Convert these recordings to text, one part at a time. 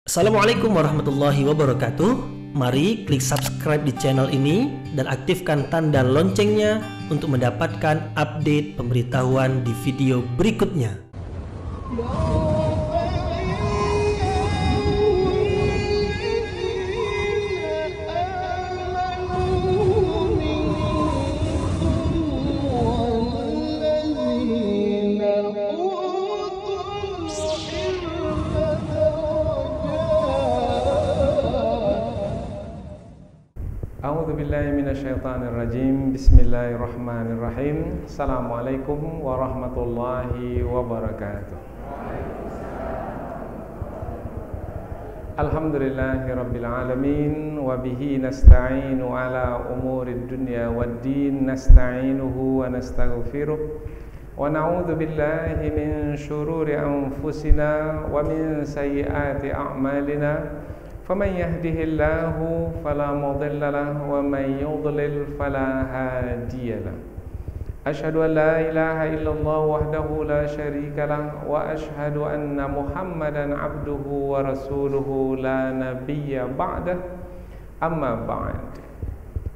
Assalamualaikum warahmatullahi wabarakatuh. Mari klik subscribe di channel ini dan aktifkan tanda loncengnya untuk mendapatkan update pemberitahuan di video berikutnya. A'udzu billahi minasyaitonir rajim. Bismillahirrahmanirrahim. Assalamualaikum warahmatullahi wabarakatuh. Alhamdulillahirabbil alamin wa bihi nasta'inu ala umurid dunya waddin. Nasta'inuhu wa nastaghfiruh wa na'udzu billahi min syururi anfusina wa min sayyiati a'malina. فمن يهده الله فلا مضل له ومن يضلل فلا هادي له أشهد أن لا إله إلا الله وحده لا شريك له وأشهد أن محمدا عبده ورسوله لا نبي بعده أما بعد.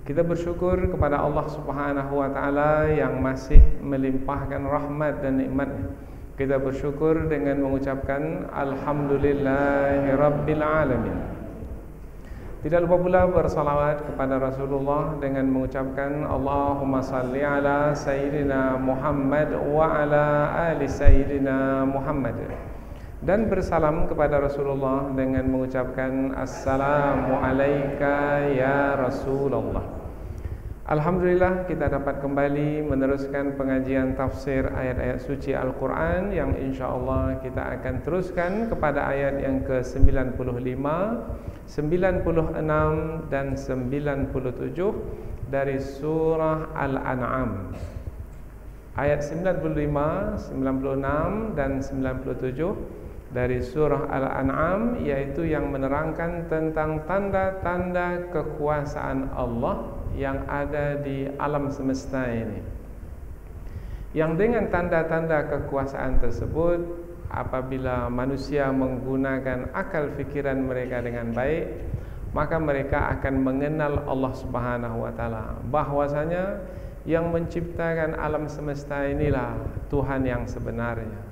Kita bersyukur kepada Allah Subhanahu wa taala yang masih melimpahkan rahmat dan nikmat-Nya. Kita bersyukur dengan mengucapkan alhamdulillahirabbil alamin. Tidak lupa pula bersalawat kepada Rasulullah dengan mengucapkan Allahumma salli ala Sayyidina Muhammad wa ala ali Sayyidina Muhammad. Dan bersalam kepada Rasulullah dengan mengucapkan Assalamu alayka ya Rasulullah. Alhamdulillah kita dapat kembali meneruskan pengajian tafsir ayat-ayat suci Al-Quran yang insyaAllah kita akan teruskan kepada ayat yang ke-95, 96 dan 97 dari surah Al-An'am. Ayat 95, 96 dan 97 dari surah Al-An'am, yaitu yang menerangkan tentang tanda-tanda kekuasaan Allah yang ada di alam semesta ini. Yang dengan tanda-tanda kekuasaan tersebut, apabila manusia menggunakan akal fikiran mereka dengan baik, maka mereka akan mengenal Allah Subhanahu wa taala, bahwasanya yang menciptakan alam semesta inilah Tuhan yang sebenarnya.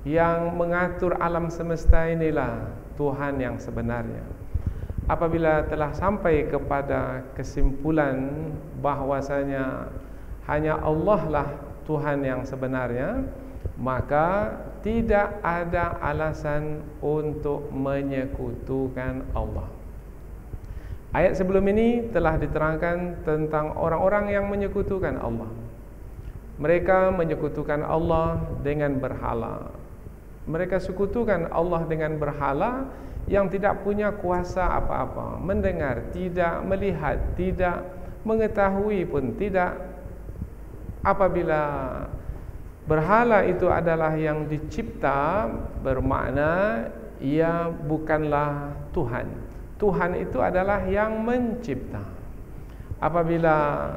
Yang mengatur alam semesta inilah Tuhan yang sebenarnya. Apabila telah sampai kepada kesimpulan bahwasanya hanya Allah lah Tuhan yang sebenarnya, maka tidak ada alasan untuk menyekutukan Allah. Ayat sebelum ini telah diterangkan tentang orang-orang yang menyekutukan Allah. Mereka menyekutukan Allah dengan berhala. Mereka sekutukan Allah dengan berhala yang tidak punya kuasa apa-apa, mendengar tidak, melihat tidak, mengetahui pun tidak. Apabila berhala itu adalah yang dicipta, bermakna ia bukanlah Tuhan. Tuhan itu adalah yang mencipta. Apabila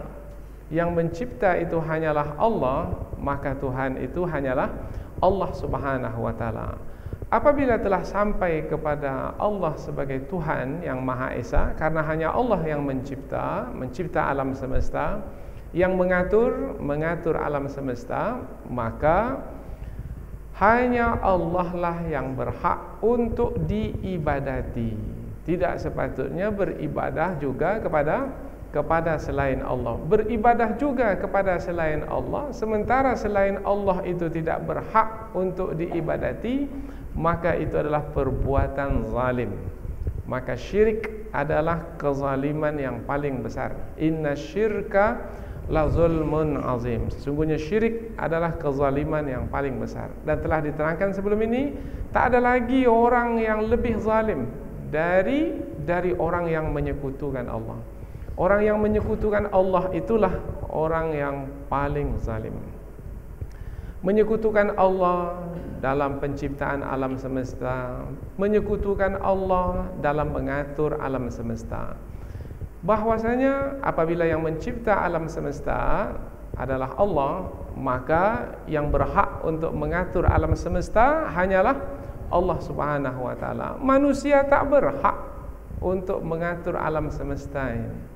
yang mencipta itu hanyalah Allah, maka Tuhan itu hanyalah Allah Subhanahu wa taala. Apabila telah sampai kepada Allah sebagai Tuhan yang Maha Esa, karena hanya Allah yang mencipta alam semesta, yang mengatur alam semesta, maka hanya Allah lah yang berhak untuk diibadati. Tidak sepatutnya beribadah juga kepada selain Allah. Beribadah juga kepada selain Allah, sementara selain Allah itu tidak berhak untuk diibadati, maka itu adalah perbuatan zalim. Maka syirik adalah kezaliman yang paling besar. Inna syirka la zulmun azim. Sesungguhnya syirik adalah kezaliman yang paling besar. Dan telah diterangkan sebelum ini, tak ada lagi orang yang lebih zalim dari orang yang menyekutukan Allah. Orang yang menyekutukan Allah itulah orang yang paling zalim. Menyekutukan Allah dalam penciptaan alam semesta, menyekutukan Allah dalam mengatur alam semesta. Bahwasanya apabila yang mencipta alam semesta adalah Allah, maka yang berhak untuk mengatur alam semesta hanyalah Allah Subhanahu wa taala. Manusia tak berhak untuk mengatur alam semesta ini.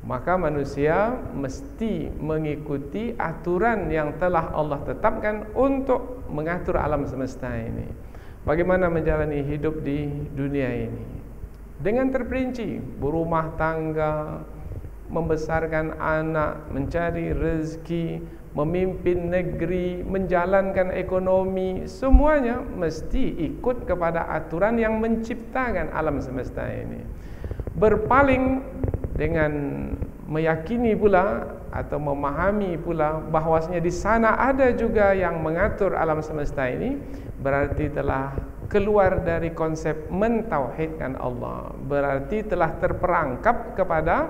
Maka manusia mesti mengikuti aturan yang telah Allah tetapkan untuk mengatur alam semesta ini. Bagaimana menjalani hidup di dunia ini dengan terperinci, berumah tangga, membesarkan anak, mencari rezeki, memimpin negeri, menjalankan ekonomi, semuanya mesti ikut kepada aturan yang menciptakan alam semesta ini. Berpaling dengan meyakini pula atau memahami pula bahwasanya di sana ada juga yang mengatur alam semesta ini, berarti telah keluar dari konsep mentauhidkan Allah, berarti telah terperangkap kepada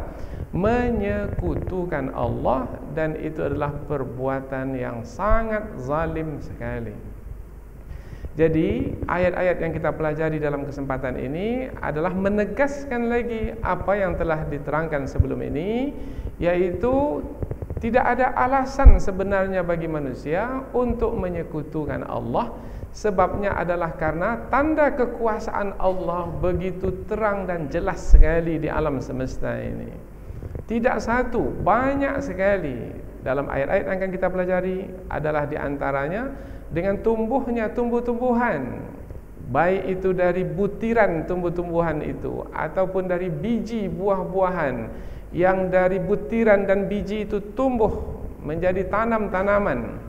menyekutukan Allah, dan itu adalah perbuatan yang sangat zalim sekali. Jadi ayat-ayat yang kita pelajari dalam kesempatan ini adalah menegaskan lagi apa yang telah diterangkan sebelum ini, yaitu tidak ada alasan sebenarnya bagi manusia untuk menyekutukan Allah. Sebabnya adalah karena tanda kekuasaan Allah begitu terang dan jelas sekali di alam semesta ini. Tidak satu, banyak sekali. Dalam ayat-ayat yang akan kita pelajari adalah diantaranya dengan tumbuhnya tumbuh-tumbuhan, baik itu dari butiran tumbuh-tumbuhan itu ataupun dari biji buah-buahan, yang dari butiran dan biji itu tumbuh menjadi tanam-tanaman.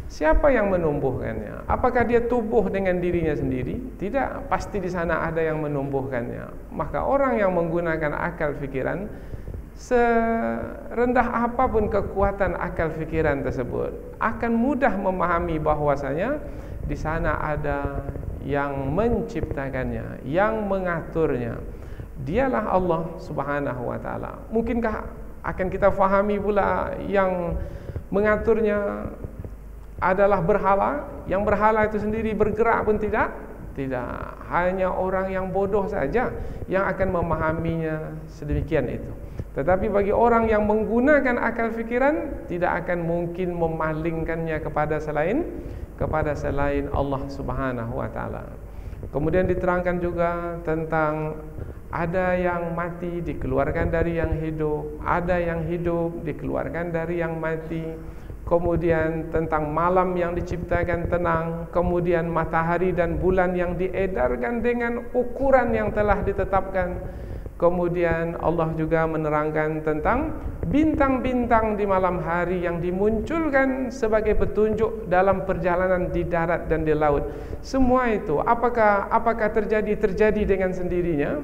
Siapa yang menumbuhkannya? Apakah dia tumbuh dengan dirinya sendiri? Tidak, pasti di sana ada yang menumbuhkannya. Maka orang yang menggunakan akal fikiran, serendah apapun kekuatan akal fikiran tersebut, akan mudah memahami bahwasanya di sana ada yang menciptakannya, yang mengaturnya. Dialah Allah Subhanahu wa taala. Mungkinkah akan kita fahami pula yang mengaturnya adalah berhala? Yang berhala itu sendiri bergerak pun tidak? Tidak. Hanya orang yang bodoh saja yang akan memahaminya sedemikian itu. Tetapi bagi orang yang menggunakan akal fikiran, tidak akan mungkin memalingkannya kepada selain Allah Subhanahu wa taala. Kemudian diterangkan juga tentang ada yang mati dikeluarkan dari yang hidup, ada yang hidup dikeluarkan dari yang mati. Kemudian tentang malam yang diciptakan tenang, kemudian matahari dan bulan yang diedarkan dengan ukuran yang telah ditetapkan. Kemudian Allah juga menerangkan tentang bintang-bintang di malam hari yang dimunculkan sebagai petunjuk dalam perjalanan di darat dan di laut. Semua itu apakah terjadi dengan sendirinya?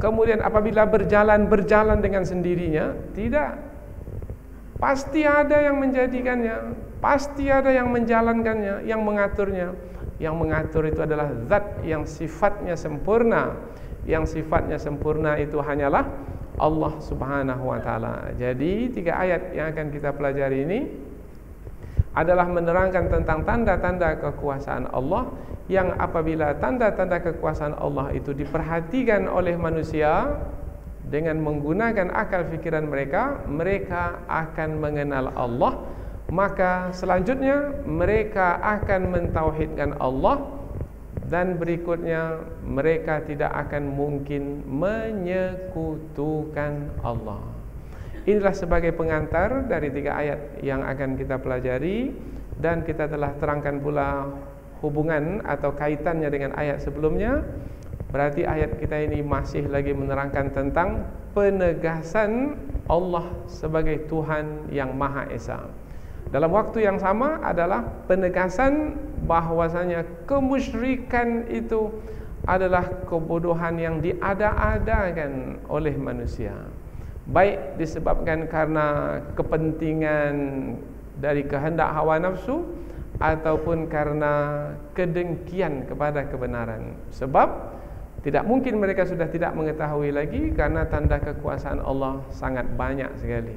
Kemudian apabila berjalan dengan sendirinya? Tidak. Pasti ada yang menjadikannya, pasti ada yang menjalankannya, yang mengaturnya. Yang mengatur itu adalah zat yang sifatnya sempurna. Yang sifatnya sempurna itu hanyalah Allah Subhanahu wa taala. Jadi 3 ayat yang akan kita pelajari ini adalah menerangkan tentang tanda-tanda kekuasaan Allah, yang apabila tanda-tanda kekuasaan Allah itu diperhatikan oleh manusia dengan menggunakan akal fikiran mereka, mereka akan mengenal Allah. Maka selanjutnya mereka akan mentauhidkan Allah, dan berikutnya mereka tidak akan mungkin menyekutukan Allah. Inilah sebagai pengantar dari 3 ayat yang akan kita pelajari, dan kita telah terangkan pula hubungan atau kaitannya dengan ayat sebelumnya. Berarti ayat kita ini masih lagi menerangkan tentang penegasan Allah sebagai Tuhan yang Maha Esa. Dalam waktu yang sama adalah penegasan bahwasanya kemusyrikan itu adalah kebodohan yang diada-adakan oleh manusia, baik disebabkan karena kepentingan dari kehendak hawa nafsu ataupun karena kedengkian kepada kebenaran. Sebab tidak mungkin mereka sudah tidak mengetahui lagi, karena tanda kekuasaan Allah sangat banyak sekali.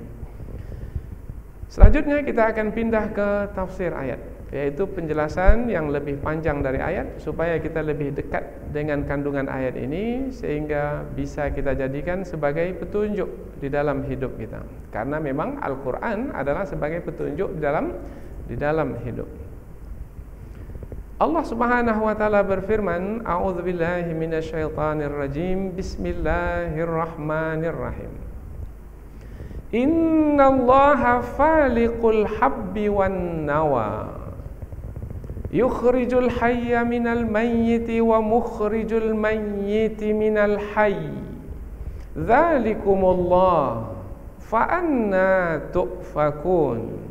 Selanjutnya kita akan pindah ke tafsir ayat, yaitu penjelasan yang lebih panjang dari ayat, supaya kita lebih dekat dengan kandungan ayat ini, sehingga bisa kita jadikan sebagai petunjuk di dalam hidup kita. Karena memang Al-Quran adalah sebagai petunjuk di dalam hidup. Allah Subhanahu wa taala berfirman, a'udzubillahi minasyaitonir rajim. Bismillahirrahmanirrahim. Innallaha faliqul habbi wan nawa. Yukhrijul hayya minal mayyiti wa mukhrijul mayyiti minal hayy. Dzalikumullah fa anna tu'fakun.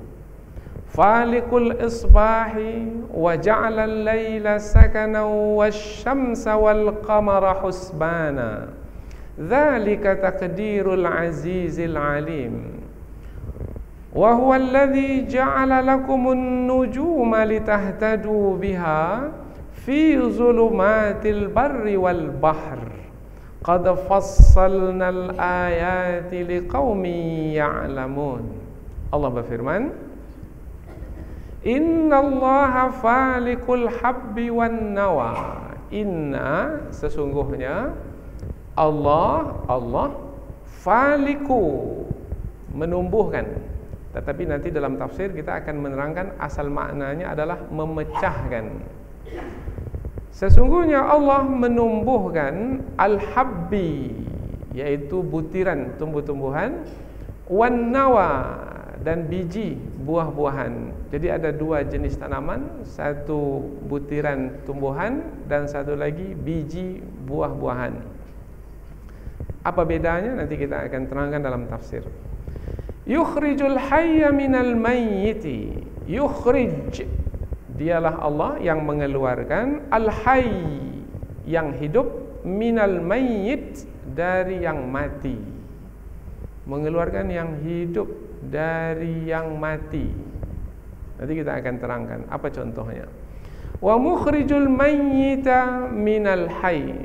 Faliqul isbahi wa ja'ala al-laila sakanan wasyamsa wal qamara husbana. Dzalika taqdirul azizil alim. Wa huwa alladhi ja'ala lakumun nujuma litahtadu biha fi zulumatil barri wal bahr. Qad fassalnal ayati liqaumin ya'lamun. Allah berfirman, Innallaha faliqul habbi wan nawa. Inna, sesungguhnya Allah faliku, menumbuhkan. Tetapi nanti dalam tafsir kita akan menerangkan asal maknanya adalah memecahkan. Sesungguhnya Allah menumbuhkan al-habbi, yaitu butiran tumbuh-tumbuhan, wan nawa, dan biji buah-buahan. Jadi ada dua jenis tanaman, satu butiran tumbuhan dan satu lagi biji buah-buahan. Apa bedanya? Nanti kita akan terangkan dalam tafsir. Yukhrijul hayya minal mayyiti. Yukhrij, dialah Allah yang mengeluarkan al-hayy, yang hidup, minal mayyit, dari yang mati. Mengeluarkan yang hidup dari yang mati. Nanti kita akan terangkan apa contohnya. Wa mukhrijul mayyita minal hayy.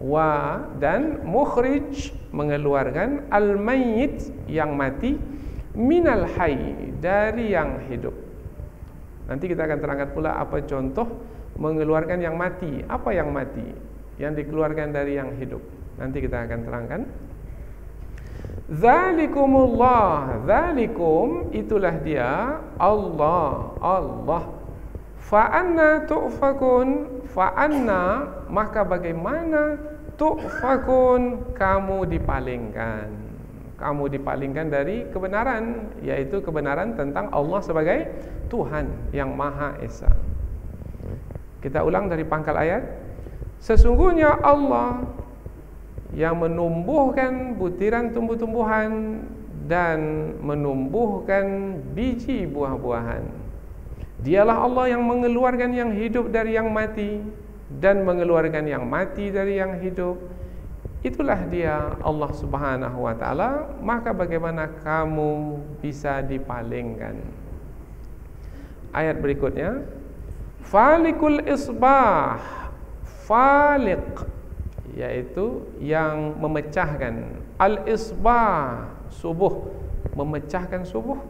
Wa, dan mukhrij, mengeluarkan, al mayyit, yang mati, minal hayy, dari yang hidup. Nanti kita akan terangkan pula apa contoh mengeluarkan yang mati. Apa yang mati? Yang dikeluarkan dari yang hidup. Nanti kita akan terangkan. Dzalikumullah, dzalikum, itulah dia Allah. Fa anna tu'fakun, fa anna, maka bagaimana, tu'fakun, kamu dipalingkan. Kamu dipalingkan dari kebenaran, yaitu kebenaran tentang Allah sebagai Tuhan yang Maha Esa. Kita ulang dari pangkal ayat. Sesungguhnya Allah yang menumbuhkan butiran tumbuh-tumbuhan dan menumbuhkan biji buah-buahan. Dialah Allah yang mengeluarkan yang hidup dari yang mati dan mengeluarkan yang mati dari yang hidup. Itulah dia Allah Subhanahu wa taala. Maka bagaimana kamu bisa dipalingkan? Ayat berikutnya, Falikul isbah. Faliq, yaitu yang memecahkan. Al-isbah, subuh, memecahkan subuh.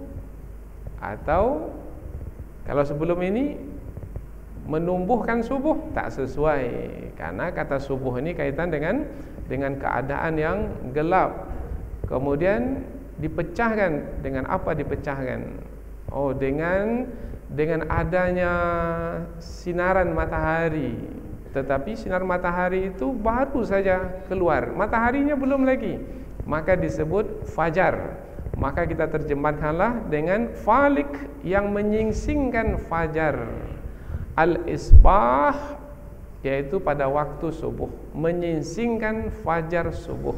Atau kalau sebelum ini menumbuhkan subuh, tak sesuai, karena kata subuh ini kaitan dengan keadaan yang gelap. Kemudian dipecahkan, dengan apa dipecahkan? Oh, dengan adanya sinaran matahari. Tetapi sinar matahari itu baru saja keluar, mataharinya belum lagi, maka disebut fajar. Maka kita terjemahkanlah dengan falik, yang menyingsingkan fajar. Al-isbah, yaitu pada waktu subuh, menyingsingkan fajar subuh.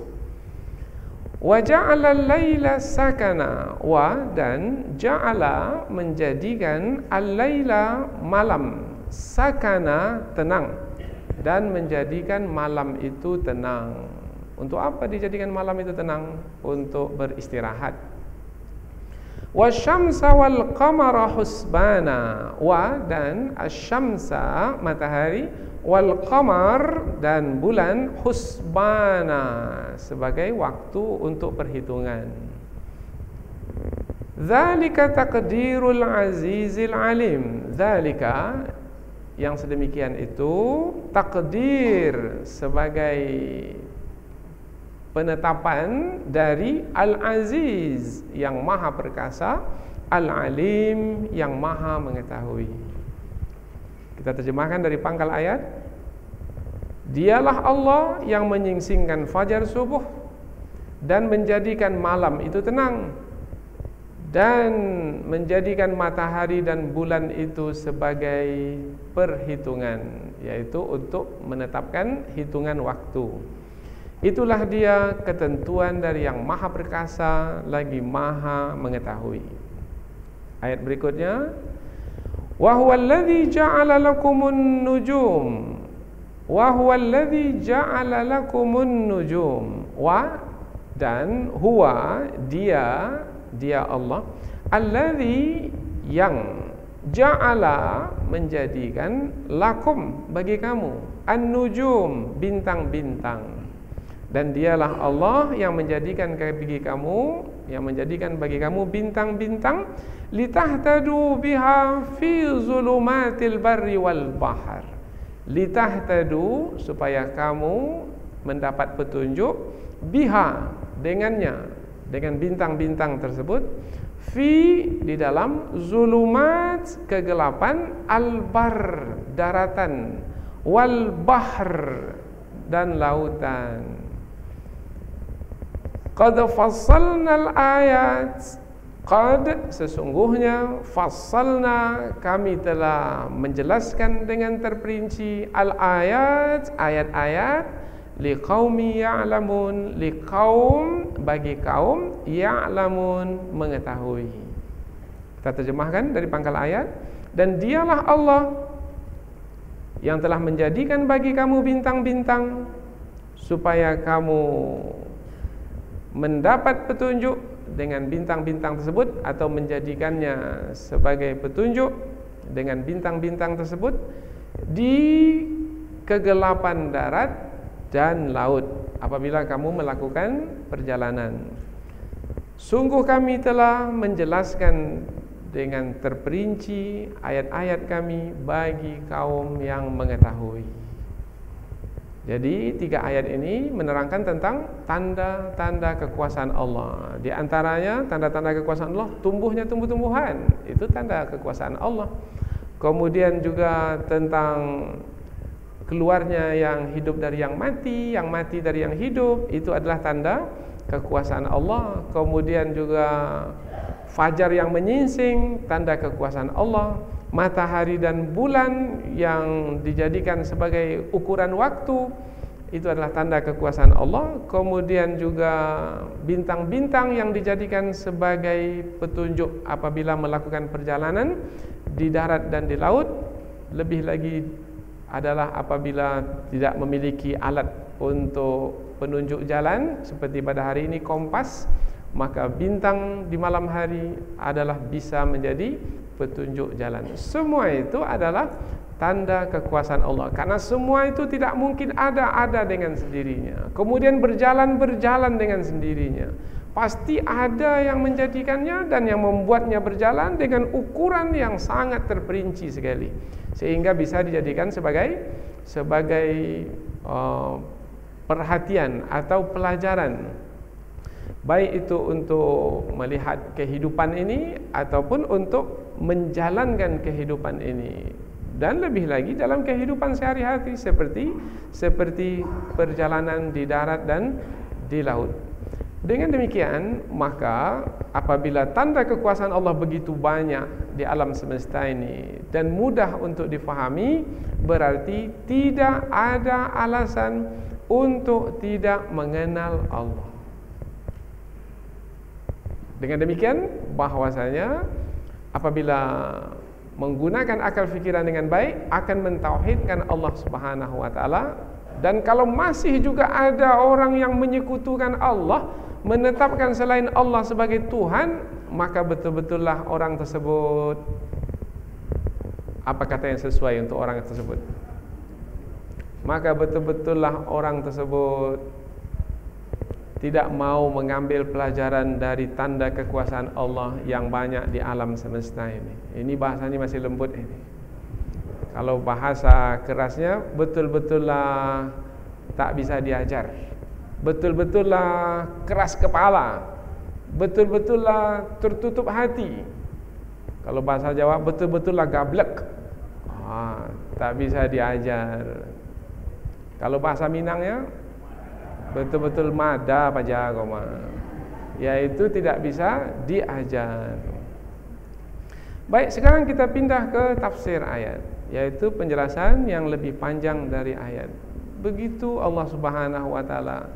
Wa ja'ala al-laila sakana, wa, dan ja'ala, menjadikan, al-laila, malam, sakana, tenang, dan menjadikan malam itu tenang. Untuk apa dijadikan malam itu tenang? Untuk beristirahat. Wasyamsa wal qamara husbana, wa, dan asyamsa, matahari, wal qamar, dan bulan, husbana, sebagai waktu untuk perhitungan. Dzalika taqdirul azizil alim. Dzalika, yang sedemikian itu, takdir, sebagai penetapan dari Al-Aziz, yang maha perkasa, Al-Alim, yang maha mengetahui. Kita terjemahkan dari pangkal ayat. Dialah Allah yang menyingsingkan fajar subuh dan menjadikan malam itu tenang, dan menjadikan matahari dan bulan itu sebagai perhitungan, yaitu untuk menetapkan hitungan waktu. Itulah dia ketentuan dari yang maha perkasa lagi maha mengetahui. Ayat berikutnya, wa huwallazi ja'ala lakumun nujum, wa huwallazi ja'ala lakumun nujum, wa dan huwa dia Allah, allazi yang ja'ala menjadikan lakum bagi kamu an-nujum bintang-bintang, dan dialah Allah yang menjadikan bagi kamu bintang-bintang litahtadu biha fi zulumatil barri wal bahr, litahtadu supaya kamu mendapat petunjuk biha dengannya, dengan bintang-bintang tersebut, fi di dalam zulumat kegelapan, al-bar daratan, wal bahr dan lautan. Qad fassalnal ayat, qad sesungguhnya, fassalna kami telah menjelaskan dengan terperinci, al ayat ayat-ayat, liqaumi ya'lamun, liqaum bagi kaum, ya'lamun mengetahui. Kita terjemahkan dari pangkal ayat. Dan dialah Allah yang telah menjadikan bagi kamu bintang-bintang supaya kamu mendapat petunjuk dengan bintang-bintang tersebut, atau menjadikannya sebagai petunjuk dengan bintang-bintang tersebut di kegelapan darat dan laut apabila kamu melakukan perjalanan. Sungguh kami telah menjelaskan dengan terperinci ayat-ayat kami bagi kaum yang mengetahui. Jadi 3 ayat ini menerangkan tentang tanda-tanda kekuasaan Allah. Di antaranya tanda-tanda kekuasaan Allah, tumbuhnya tumbuh-tumbuhan, itu tanda kekuasaan Allah. Kemudian juga tentang keluarnya yang hidup dari yang mati dari yang hidup, itu adalah tanda kekuasaan Allah. Kemudian juga fajar yang menyingsing, tanda kekuasaan Allah. Matahari dan bulan yang dijadikan sebagai ukuran waktu, itu adalah tanda kekuasaan Allah. Kemudian juga bintang-bintang yang dijadikan sebagai petunjuk apabila melakukan perjalanan di darat dan di laut. Lebih lagi adalah apabila tidak memiliki alat untuk penunjuk jalan, seperti pada hari ini kompas, maka bintang di malam hari adalah bisa menjadi petunjuk jalan. Semua itu adalah tanda kekuasaan Allah, karena semua itu tidak mungkin ada dengan sendirinya, kemudian berjalan dengan sendirinya. Pasti ada yang menjadikannya dan yang membuatnya berjalan dengan ukuran yang sangat terperinci sekali, sehingga bisa dijadikan sebagai perhatian atau pelajaran, baik itu untuk melihat kehidupan ini ataupun untuk menjalankan kehidupan ini, dan lebih lagi dalam kehidupan sehari-hari seperti perjalanan di darat dan di laut. Dengan demikian, maka apabila tanda kekuasaan Allah begitu banyak di alam semesta ini dan mudah untuk difahami, berarti tidak ada alasan untuk tidak mengenal Allah. Dengan demikian, bahwasanya apabila menggunakan akal fikiran dengan baik, akan mentauhidkan Allah Subhanahu wa taala. Dan kalau masih juga ada orang yang menyekutukan Allah, menetapkan selain Allah sebagai Tuhan, maka betul-betullah orang tersebut, apa kata yang sesuai untuk orang tersebut? Maka betul-betullah orang tersebut tidak mau mengambil pelajaran dari tanda kekuasaan Allah yang banyak di alam semesta ini. Ini bahasanya masih lembut ini. Kalau bahasa kerasnya, betul-betullah tak bisa diajar, betul-betullah keras kepala, betul-betullah tertutup hati. Kalau bahasa Jawa, betul-betullah gablek. tak bisa diajar. Kalau bahasa Minangnya betul-betul mada paja koma, yaitu tidak bisa diajar. Baik, sekarang kita pindah ke tafsir ayat, yaitu penjelasan yang lebih panjang dari ayat. Begitu Allah Subhanahu wa taala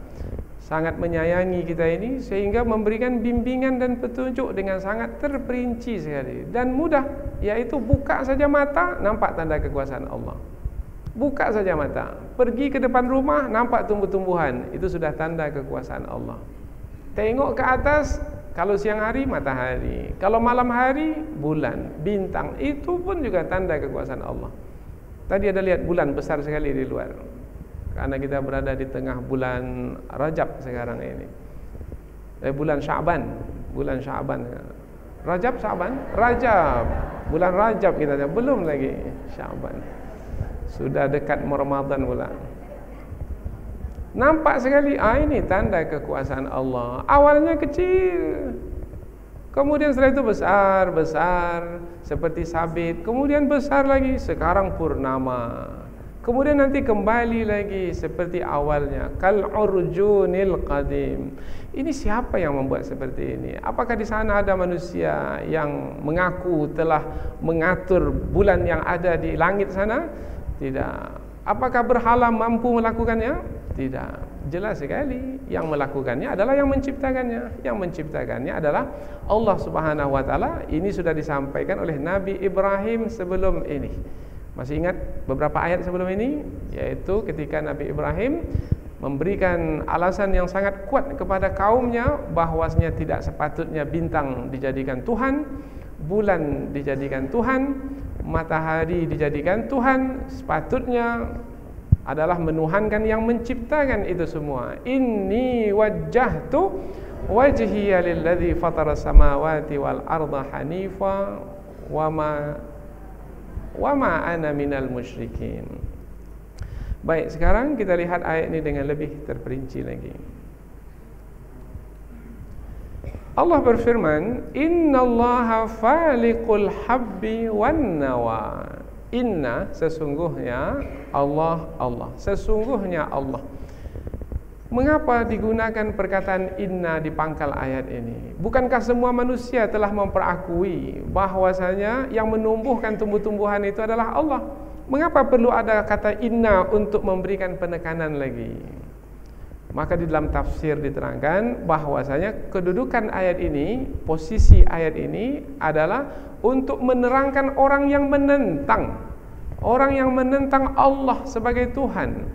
sangat menyayangi kita ini sehingga memberikan bimbingan dan petunjuk dengan sangat terperinci sekali dan mudah, yaitu buka saja mata nampak tanda kekuasaan Allah. Buka saja mata, pergi ke depan rumah nampak tumbuh-tumbuhan, itu sudah tanda kekuasaan Allah. Tengok ke atas, kalau siang hari matahari, kalau malam hari bulan, bintang, itu pun juga tanda kekuasaan Allah. Tadi ada lihat bulan besar sekali di luar, karena kita berada di tengah bulan Rajab sekarang ini. Bulan Sya'ban, Rajab, Sya'ban, Rajab, bulan Rajab kita belum lagi Sya'ban. Sudah dekat Ramadan pula. Nampak sekali, ini tanda kekuasaan Allah. Awalnya kecil, kemudian setelah itu besar seperti sabit, kemudian besar lagi, sekarang purnama. Kemudian nanti kembali lagi seperti awalnya, kal urjunil qadim. Ini siapa yang membuat seperti ini? Apakah di sana ada manusia yang mengaku telah mengatur bulan yang ada di langit sana? Tidak. Apakah berhala mampu melakukannya? Tidak. Jelas sekali, yang melakukannya adalah yang menciptakannya. Yang menciptakannya adalah Allah Subhanahu wa taala. Ini sudah disampaikan oleh Nabi Ibrahim sebelum ini. Masih ingat beberapa ayat sebelum ini? Yaitu ketika Nabi Ibrahim memberikan alasan yang sangat kuat kepada kaumnya bahwasanya tidak sepatutnya bintang dijadikan Tuhan, bulan dijadikan Tuhan, matahari dijadikan Tuhan, sepatutnya adalah menuhankan yang menciptakan itu semua. Inni wajjahtu wajhiya lilladzi fatara samawati wal arda hanifa wama ana minal musyrikin. Baik, sekarang kita lihat ayat ini dengan lebih terperinci lagi. Allah berfirman, innallaha faliqul habbi wan nawa. Inna, sesungguhnya Allah. Sesungguhnya Allah. Mengapa digunakan perkataan inna di pangkal ayat ini? Bukankah semua manusia telah memperakui bahwasanya yang menumbuhkan tumbuh-tumbuhan itu adalah Allah? Mengapa perlu ada kata inna untuk memberikan penekanan lagi? Maka di dalam tafsir diterangkan bahwasanya kedudukan ayat ini, posisi ayat ini adalah untuk menerangkan orang yang menentang Allah sebagai Tuhan.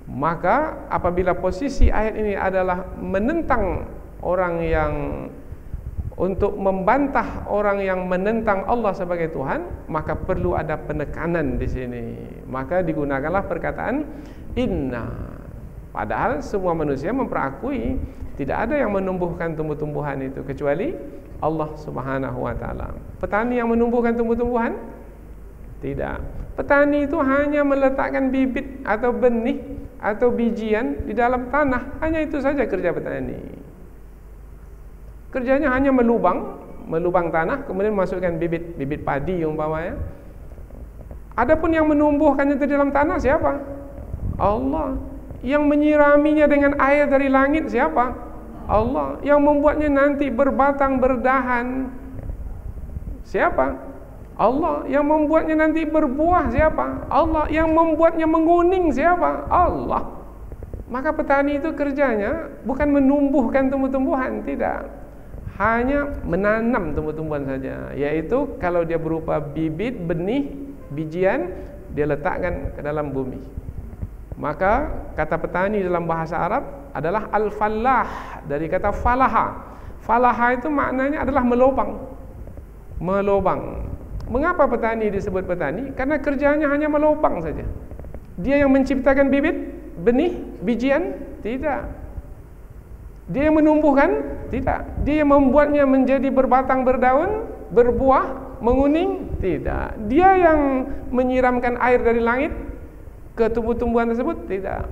Maka apabila posisi ayat ini adalah menentang orang yang, untuk membantah orang yang menentang Allah sebagai Tuhan, maka perlu ada penekanan di sini. Maka digunakanlah perkataan inna. Padahal semua manusia memperakui tidak ada yang menumbuhkan tumbuh-tumbuhan itu kecuali Allah Subhanahu wa taala. Petani yang menumbuhkan tumbuh-tumbuhan? Tidak. Petani itu hanya meletakkan bibit atau benih atau bijian di dalam tanah. Hanya itu saja kerja petani. Kerjanya hanya melubang tanah, kemudian masukkan bibit padi umpamanya. Adapun yang menumbuhkannya itu di dalam tanah siapa? Allah. Yang menyiraminya dengan air dari langit siapa? Allah. Yang membuatnya nanti berbatang berdahan siapa? Allah. Yang membuatnya nanti berbuah siapa? Allah. Yang membuatnya menguning siapa? Allah. Maka petani itu kerjanya bukan menumbuhkan tumbuh-tumbuhan, tidak, hanya menanam tumbuh-tumbuhan saja. Yaitu kalau dia berupa bibit, benih, bijian, dia letakkan ke dalam bumi. Maka kata petani dalam bahasa Arab adalah al-fallah, dari kata falaha. Falaha itu maknanya adalah melobang. Mengapa petani disebut petani? Karena kerjanya hanya melobang saja. Dia yang menciptakan bibit, benih, bijian? Tidak. Dia yang menumbuhkan? Tidak. Dia yang membuatnya menjadi berbatang berdaun, berbuah, menguning? Tidak. Dia yang menyiramkan air dari langit ke tumbuh-tumbuhan tersebut? Tidak.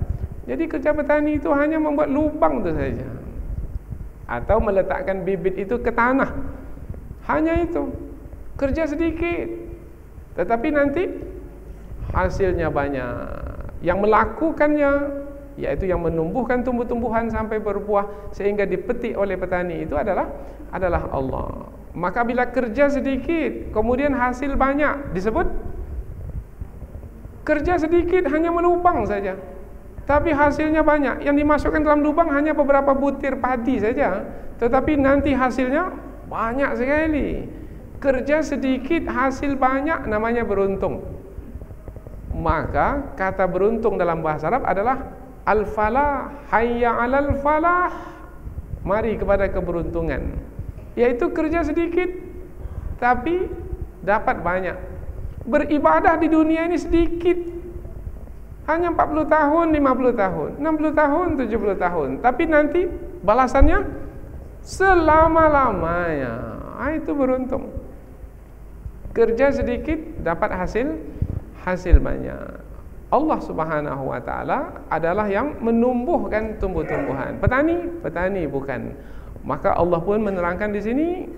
Jadi kerja petani itu hanya membuat lubang itu saja, atau meletakkan bibit itu ke tanah. Hanya itu. Kerja sedikit, tetapi nanti hasilnya banyak. Yang melakukannya, yaitu yang menumbuhkan tumbuh-tumbuhan sampai berbuah sehingga dipetik oleh petani, itu adalah Allah. Maka bila kerja sedikit kemudian hasil banyak, disebut kerja sedikit hanya melubang saja, tapi hasilnya banyak. Yang dimasukkan dalam lubang hanya beberapa butir padi saja, tetapi nanti hasilnya banyak sekali. Kerja sedikit hasil banyak, namanya beruntung. Maka kata beruntung dalam bahasa Arab adalah al-falah, hayya 'alal falah, mari kepada keberuntungan. Yaitu kerja sedikit tapi dapat banyak. Beribadah di dunia ini sedikit, hanya 40 tahun, 50 tahun, 60 tahun, 70 tahun, tapi nanti balasannya selama-lamanya. Itu beruntung. Kerja sedikit dapat hasil banyak. Allah Subhanahu wa taala adalah yang menumbuhkan tumbuh-tumbuhan. Petani bukan. Maka Allah pun menerangkan di sini,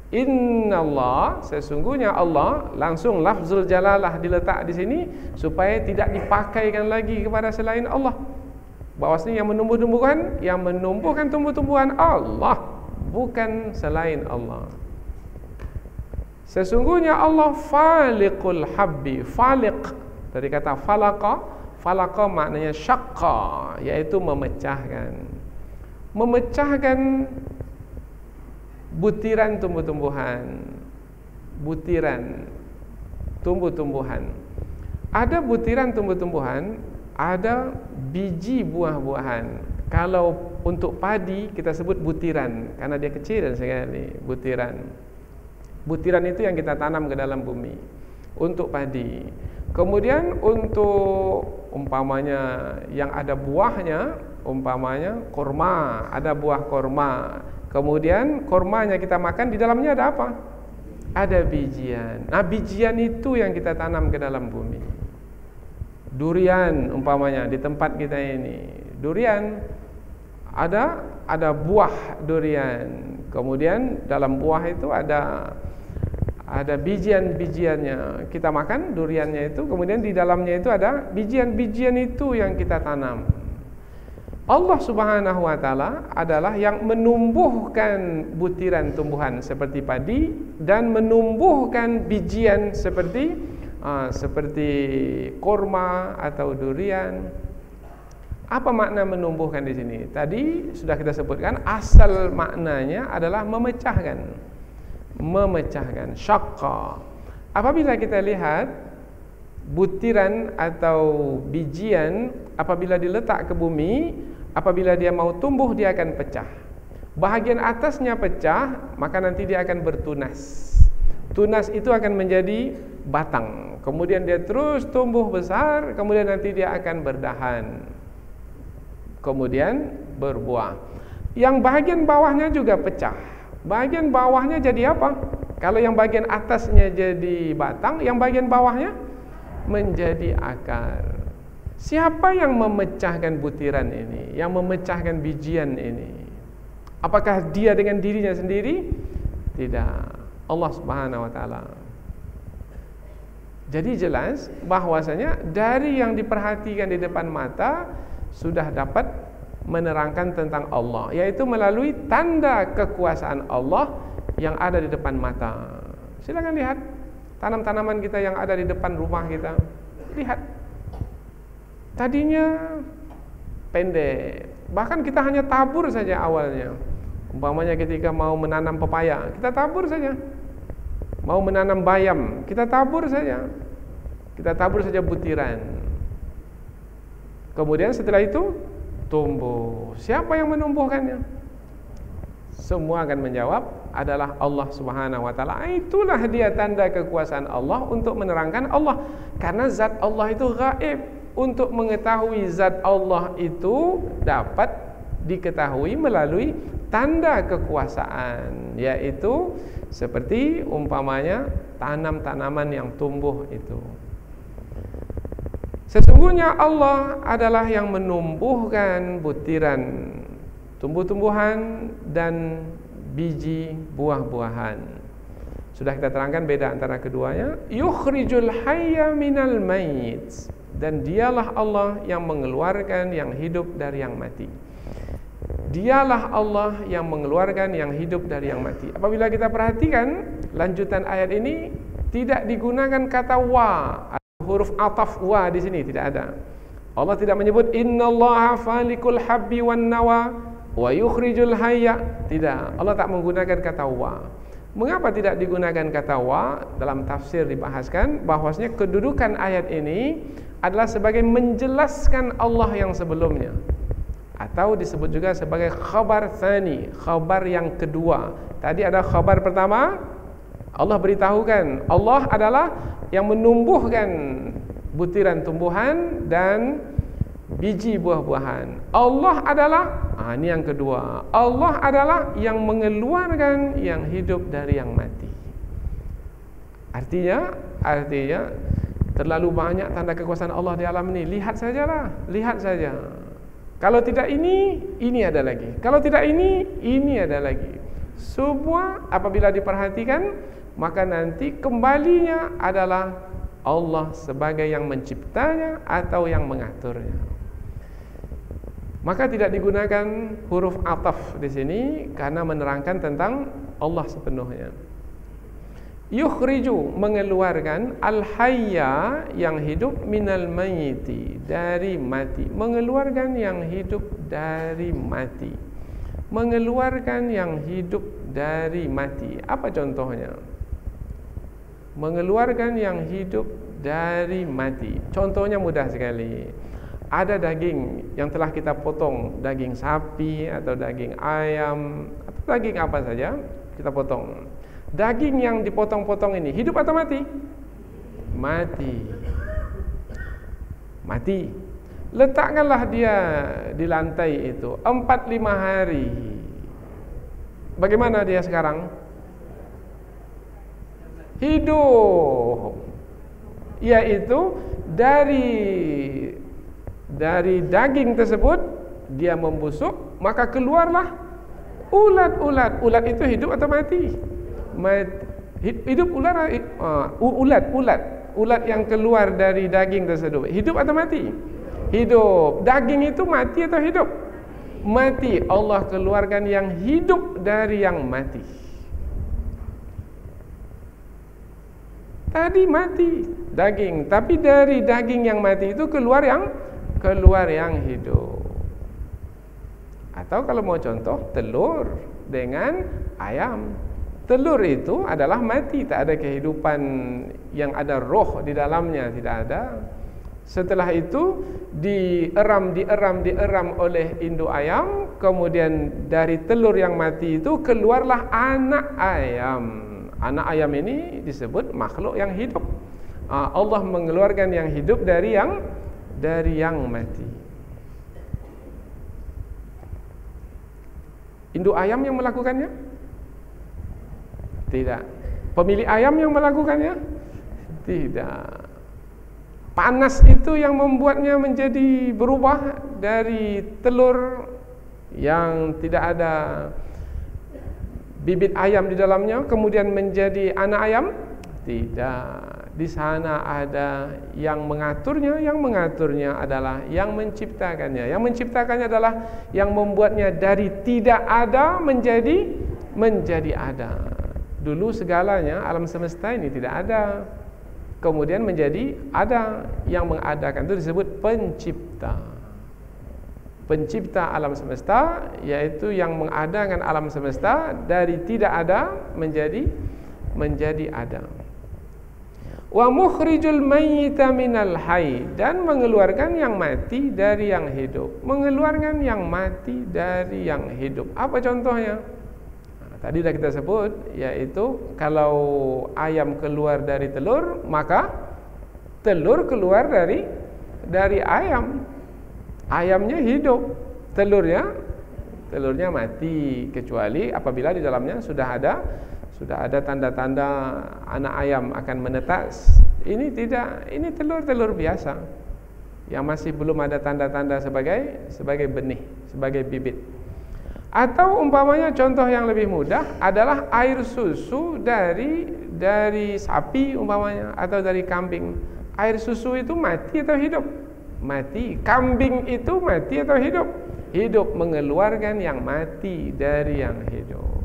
Innallah, sesungguhnya Allah, langsung lafzul jalalah diletak di sini supaya tidak dipakaikan lagi kepada selain Allah. Bahwasanya yang menumbuhkan tumbuh-tumbuhan Allah, bukan selain Allah. Sesungguhnya Allah faliqul habbi. Faliq dari kata falaqa maknanya syaqqa, yaitu memecahkan butiran tumbuh-tumbuhan. Ada butiran tumbuh-tumbuhan, ada biji buah-buahan. Kalau untuk padi kita sebut butiran karena dia kecil sekali. Butiran itu yang kita tanam ke dalam bumi untuk padi. Kemudian untuk umpamanya yang ada buahnya, umpamanya korma, ada buah korma. Kemudian kormanya kita makan, di dalamnya ada apa? Ada bijian. Nah, bijian itu yang kita tanam ke dalam bumi. Durian umpamanya di tempat kita ini. Durian ada buah durian. Kemudian dalam buah itu ada bijian-bijiannya. Kita makan duriannya itu, kemudian di dalamnya itu ada bijian-bijian itu yang kita tanam. Allah Subhanahu wa taala adalah yang menumbuhkan butiran tumbuhan seperti padi dan menumbuhkan bijian seperti korma atau durian. Apa makna menumbuhkan di sini? Tadi sudah kita sebutkan, asal maknanya adalah memecahkan, syaqqa. Apabila kita lihat butiran atau bijian, apabila diletak ke bumi, apabila dia mau tumbuh, dia akan pecah. Bahagian atasnya pecah, maka nanti dia akan bertunas. Tunas itu akan menjadi batang. Kemudian dia terus tumbuh besar, kemudian nanti dia akan berdahan. Kemudian berbuah. Yang bahagian bawahnya juga pecah. Bahagian bawahnya jadi apa? Kalau yang bagian atasnya jadi batang, yang bagian bawahnya menjadi akar. Siapa yang memecahkan butiran ini, yang memecahkan bijian ini? Apakah dia dengan dirinya sendiri? Tidak, Allah Subhanahu wa taala. Jadi jelas bahwasanya dari yang diperhatikan di depan mata sudah dapat menerangkan tentang Allah, yaitu melalui tanda kekuasaan Allah yang ada di depan mata. Silakan lihat tanam-tanaman kita yang ada di depan rumah kita. Lihat. Tadinya pendek, bahkan kita hanya tabur saja awalnya. Umpamanya ketika mau menanam pepaya, kita tabur saja. Mau menanam bayam, kita tabur saja. Kita tabur saja butiran. Kemudian setelah itu tumbuh. Siapa yang menumbuhkannya? Semua akan menjawab adalah Allah Subhanahu wa taala. Itulah dia tanda kekuasaan Allah untuk menerangkan Allah, karena zat Allah itu gaib. Untuk mengetahui zat Allah itu dapat diketahui melalui tanda kekuasaan, yaitu seperti umpamanya tanam-tanaman yang tumbuh itu. Sesungguhnya Allah adalah yang menumbuhkan butiran tumbuh-tumbuhan dan biji buah-buahan. Sudah kita terangkan beda antara keduanya. Yukhrijul hayya minal mayyit, dan dialah Allah yang mengeluarkan yang hidup dari yang mati. Dialah Allah yang mengeluarkan yang hidup dari yang mati. Apabila kita perhatikan lanjutan ayat ini, tidak digunakan kata wa, huruf ataf wa di sini tidak ada. Allah tidak menyebut innallaha falikul habbi wan nawa wa yukhrijul hayya. Tidak, Allah tak menggunakan kata wa. Mengapa tidak digunakan kata wa? Dalam tafsir dibahaskan bahwasanya kedudukan ayat ini adalah sebagai menjelaskan Allah yang sebelumnya, atau disebut juga sebagai khabar tsani, khabar yang kedua. Tadi ada khabar pertama, Allah beritahukan Allah adalah yang menumbuhkan butiran tumbuhan dan biji buah-buahan. Allah adalah, ini yang kedua, Allah adalah yang mengeluarkan yang hidup dari yang mati. Artinya terlalu banyak tanda kekuasaan Allah di alam ini. Lihat sajalah, lihat saja. Kalau tidak ini ada lagi. Kalau tidak ini ada lagi. Semua apabila diperhatikan, maka nanti kembalinya adalah Allah sebagai yang menciptanya atau yang mengaturnya. Maka tidak digunakan huruf ataf di sini karena menerangkan tentang Allah sepenuhnya. Yukhriju, mengeluarkan, al-hayya, yang hidup, minal mayyiti, dari mati. Mengeluarkan yang hidup dari mati. Mengeluarkan yang hidup dari mati. Apa contohnya? Mengeluarkan yang hidup dari mati. Contohnya mudah sekali. Ada daging yang telah kita potong, daging sapi atau daging ayam atau daging apa saja kita potong. Daging yang dipotong-potong ini hidup atau mati? Mati. Mati. Letakkanlah dia di lantai itu 4-5 hari. Bagaimana dia sekarang? Hidup. Yaitu dari daging tersebut dia membusuk, maka keluarlah ulat-ulat. Ulat itu hidup atau mati? Hidup. Ulat yang keluar dari daging tersebut hidup atau mati? Hidup. Daging itu mati atau hidup? Mati. Allah keluarkan yang hidup dari yang mati. Tadi mati daging, tapi dari daging yang mati itu keluar yang hidup. Atau kalau mau contoh, telur dengan ayam. Telur itu adalah mati, tak ada kehidupan yang ada roh di dalamnya, tidak ada. Setelah itu dieram oleh induk ayam, kemudian dari telur yang mati itu keluarlah anak ayam. Anak ayam ini disebut makhluk yang hidup. Allah mengeluarkan yang hidup dari yang mati. Induk ayam yang melakukannya? Tidak. Pemilik ayam yang melakukannya? Tidak. Panas itu yang membuatnya menjadi berubah dari telur yang tidak ada bibit ayam di dalamnya kemudian menjadi anak ayam? Tidak. Di sana ada yang mengaturnya. Yang mengaturnya adalah yang menciptakannya. Yang menciptakannya adalah yang membuatnya dari tidak ada menjadi ada. Dulu segalanya alam semesta ini tidak ada, kemudian menjadi ada. Yang mengadakan itu disebut pencipta. Pencipta alam semesta, yaitu yang mengadakan alam semesta dari tidak ada menjadi ada. Wa mukhrijul mayyita minal hayy, dan mengeluarkan yang mati dari yang hidup. Mengeluarkan yang mati dari yang hidup. Apa contohnya? Tadi sudah kita sebut, yaitu kalau ayam keluar dari telur, maka telur keluar dari ayam. Ayamnya hidup, telurnya mati, kecuali apabila di dalamnya sudah ada tanda-tanda anak ayam akan menetas. Ini tidak, ini telur biasa yang masih belum ada tanda-tanda sebagai benih, sebagai bibit. Atau umpamanya contoh yang lebih mudah adalah air susu dari sapi umpamanya, atau dari kambing. Air susu itu mati atau hidup? Mati. Kambing itu mati atau hidup? Hidup, mengeluarkan yang mati dari yang hidup.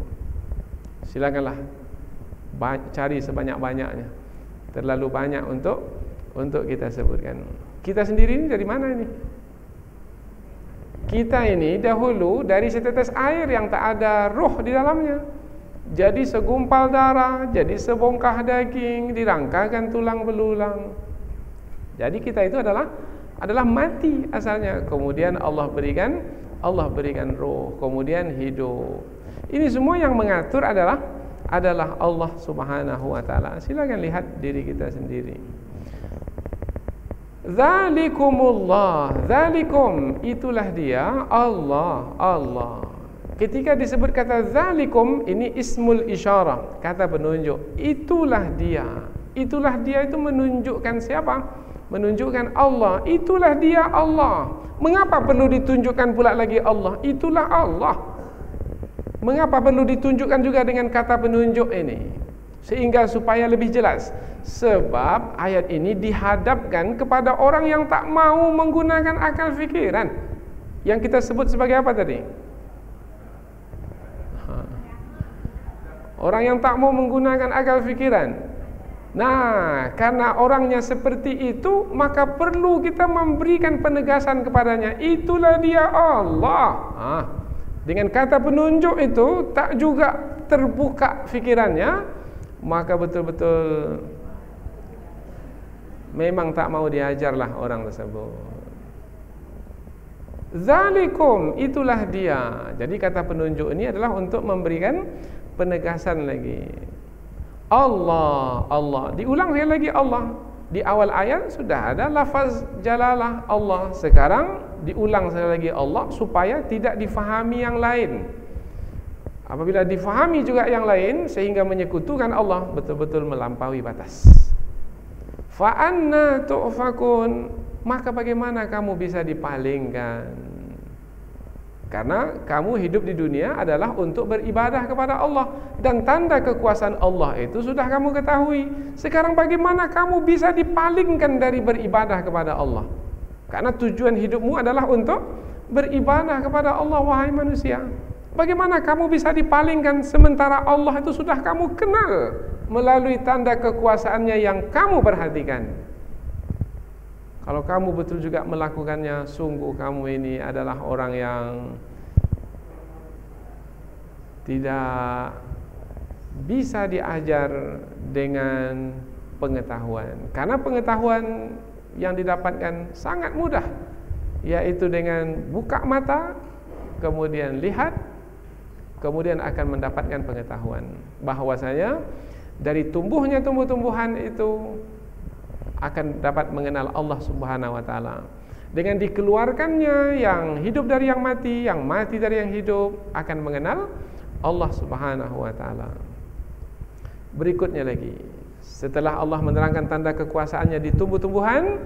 Silakanlah cari sebanyak-banyaknya. Terlalu banyak untuk kita sebutkan. Kita sendiri ini dari mana ini? Kita ini dahulu dari setetes air yang tak ada ruh di dalamnya. Jadi segumpal darah, jadi sebongkah daging, dirangkakan tulang belulang. Jadi kita itu adalah mati asalnya. Kemudian Allah berikan ruh, kemudian hidup. Ini semua yang mengatur adalah Allah Subhanahu wa taala. Silakan lihat diri kita sendiri. Zalikumullah, zalikum, itulah dia, Allah. Ketika disebut kata zalikum, ini ismul isyarah, kata penunjuk. Itulah dia itu menunjukkan siapa? Menunjukkan Allah. Itulah dia Allah. Mengapa perlu ditunjukkan pula lagi Allah? Itulah Allah. Mengapa perlu ditunjukkan juga dengan kata penunjuk ini? Sehingga supaya lebih jelas. Sebab ayat ini dihadapkan kepada orang yang tak mau menggunakan akal fikiran. Yang kita sebut sebagai apa tadi? Orang yang tak mau menggunakan akal fikiran. Nah, karena orangnya seperti itu, maka perlu kita memberikan penegasan kepadanya. Itulah dia Allah. Dengan kata penunjuk itu tak juga terbuka fikirannya, maka betul-betul memang tak mau diajarlah orang tersebut. Zalikum, itulah dia. Jadi kata penunjuk ini adalah untuk memberikan penegasan lagi. Allah. Diulang sekali lagi Allah. Di awal ayat sudah ada lafaz jalalah Allah. Sekarang diulang sekali lagi Allah supaya tidak difahami yang lain. Apabila difahami juga yang lain sehingga menyekutukan Allah, betul-betul melampaui batas. Fa anna tu'fakun, maka bagaimana kamu bisa dipalingkan? Karena kamu hidup di dunia adalah untuk beribadah kepada Allah, dan tanda kekuasaan Allah itu sudah kamu ketahui. Sekarang bagaimana kamu bisa dipalingkan dari beribadah kepada Allah? Karena tujuan hidupmu adalah untuk beribadah kepada Allah, wahai manusia. Bagaimana kamu bisa dipalingkan sementara Allah itu sudah kamu kenal melalui tanda kekuasaannya yang kamu perhatikan? Kalau kamu betul juga melakukannya, sungguh kamu ini adalah orang yang tidak bisa diajar dengan pengetahuan. Karena pengetahuan yang didapatkan sangat mudah, yaitu dengan buka mata, kemudian lihat, kemudian akan mendapatkan pengetahuan bahwasanya dari tumbuhnya tumbuh-tumbuhan itu akan dapat mengenal Allah Subhanahu wa taala. Dengan dikeluarkannya yang hidup dari yang mati dari yang hidup, akan mengenal Allah Subhanahu wa taala. Berikutnya lagi, setelah Allah menerangkan tanda kekuasaannya di tumbuh-tumbuhan,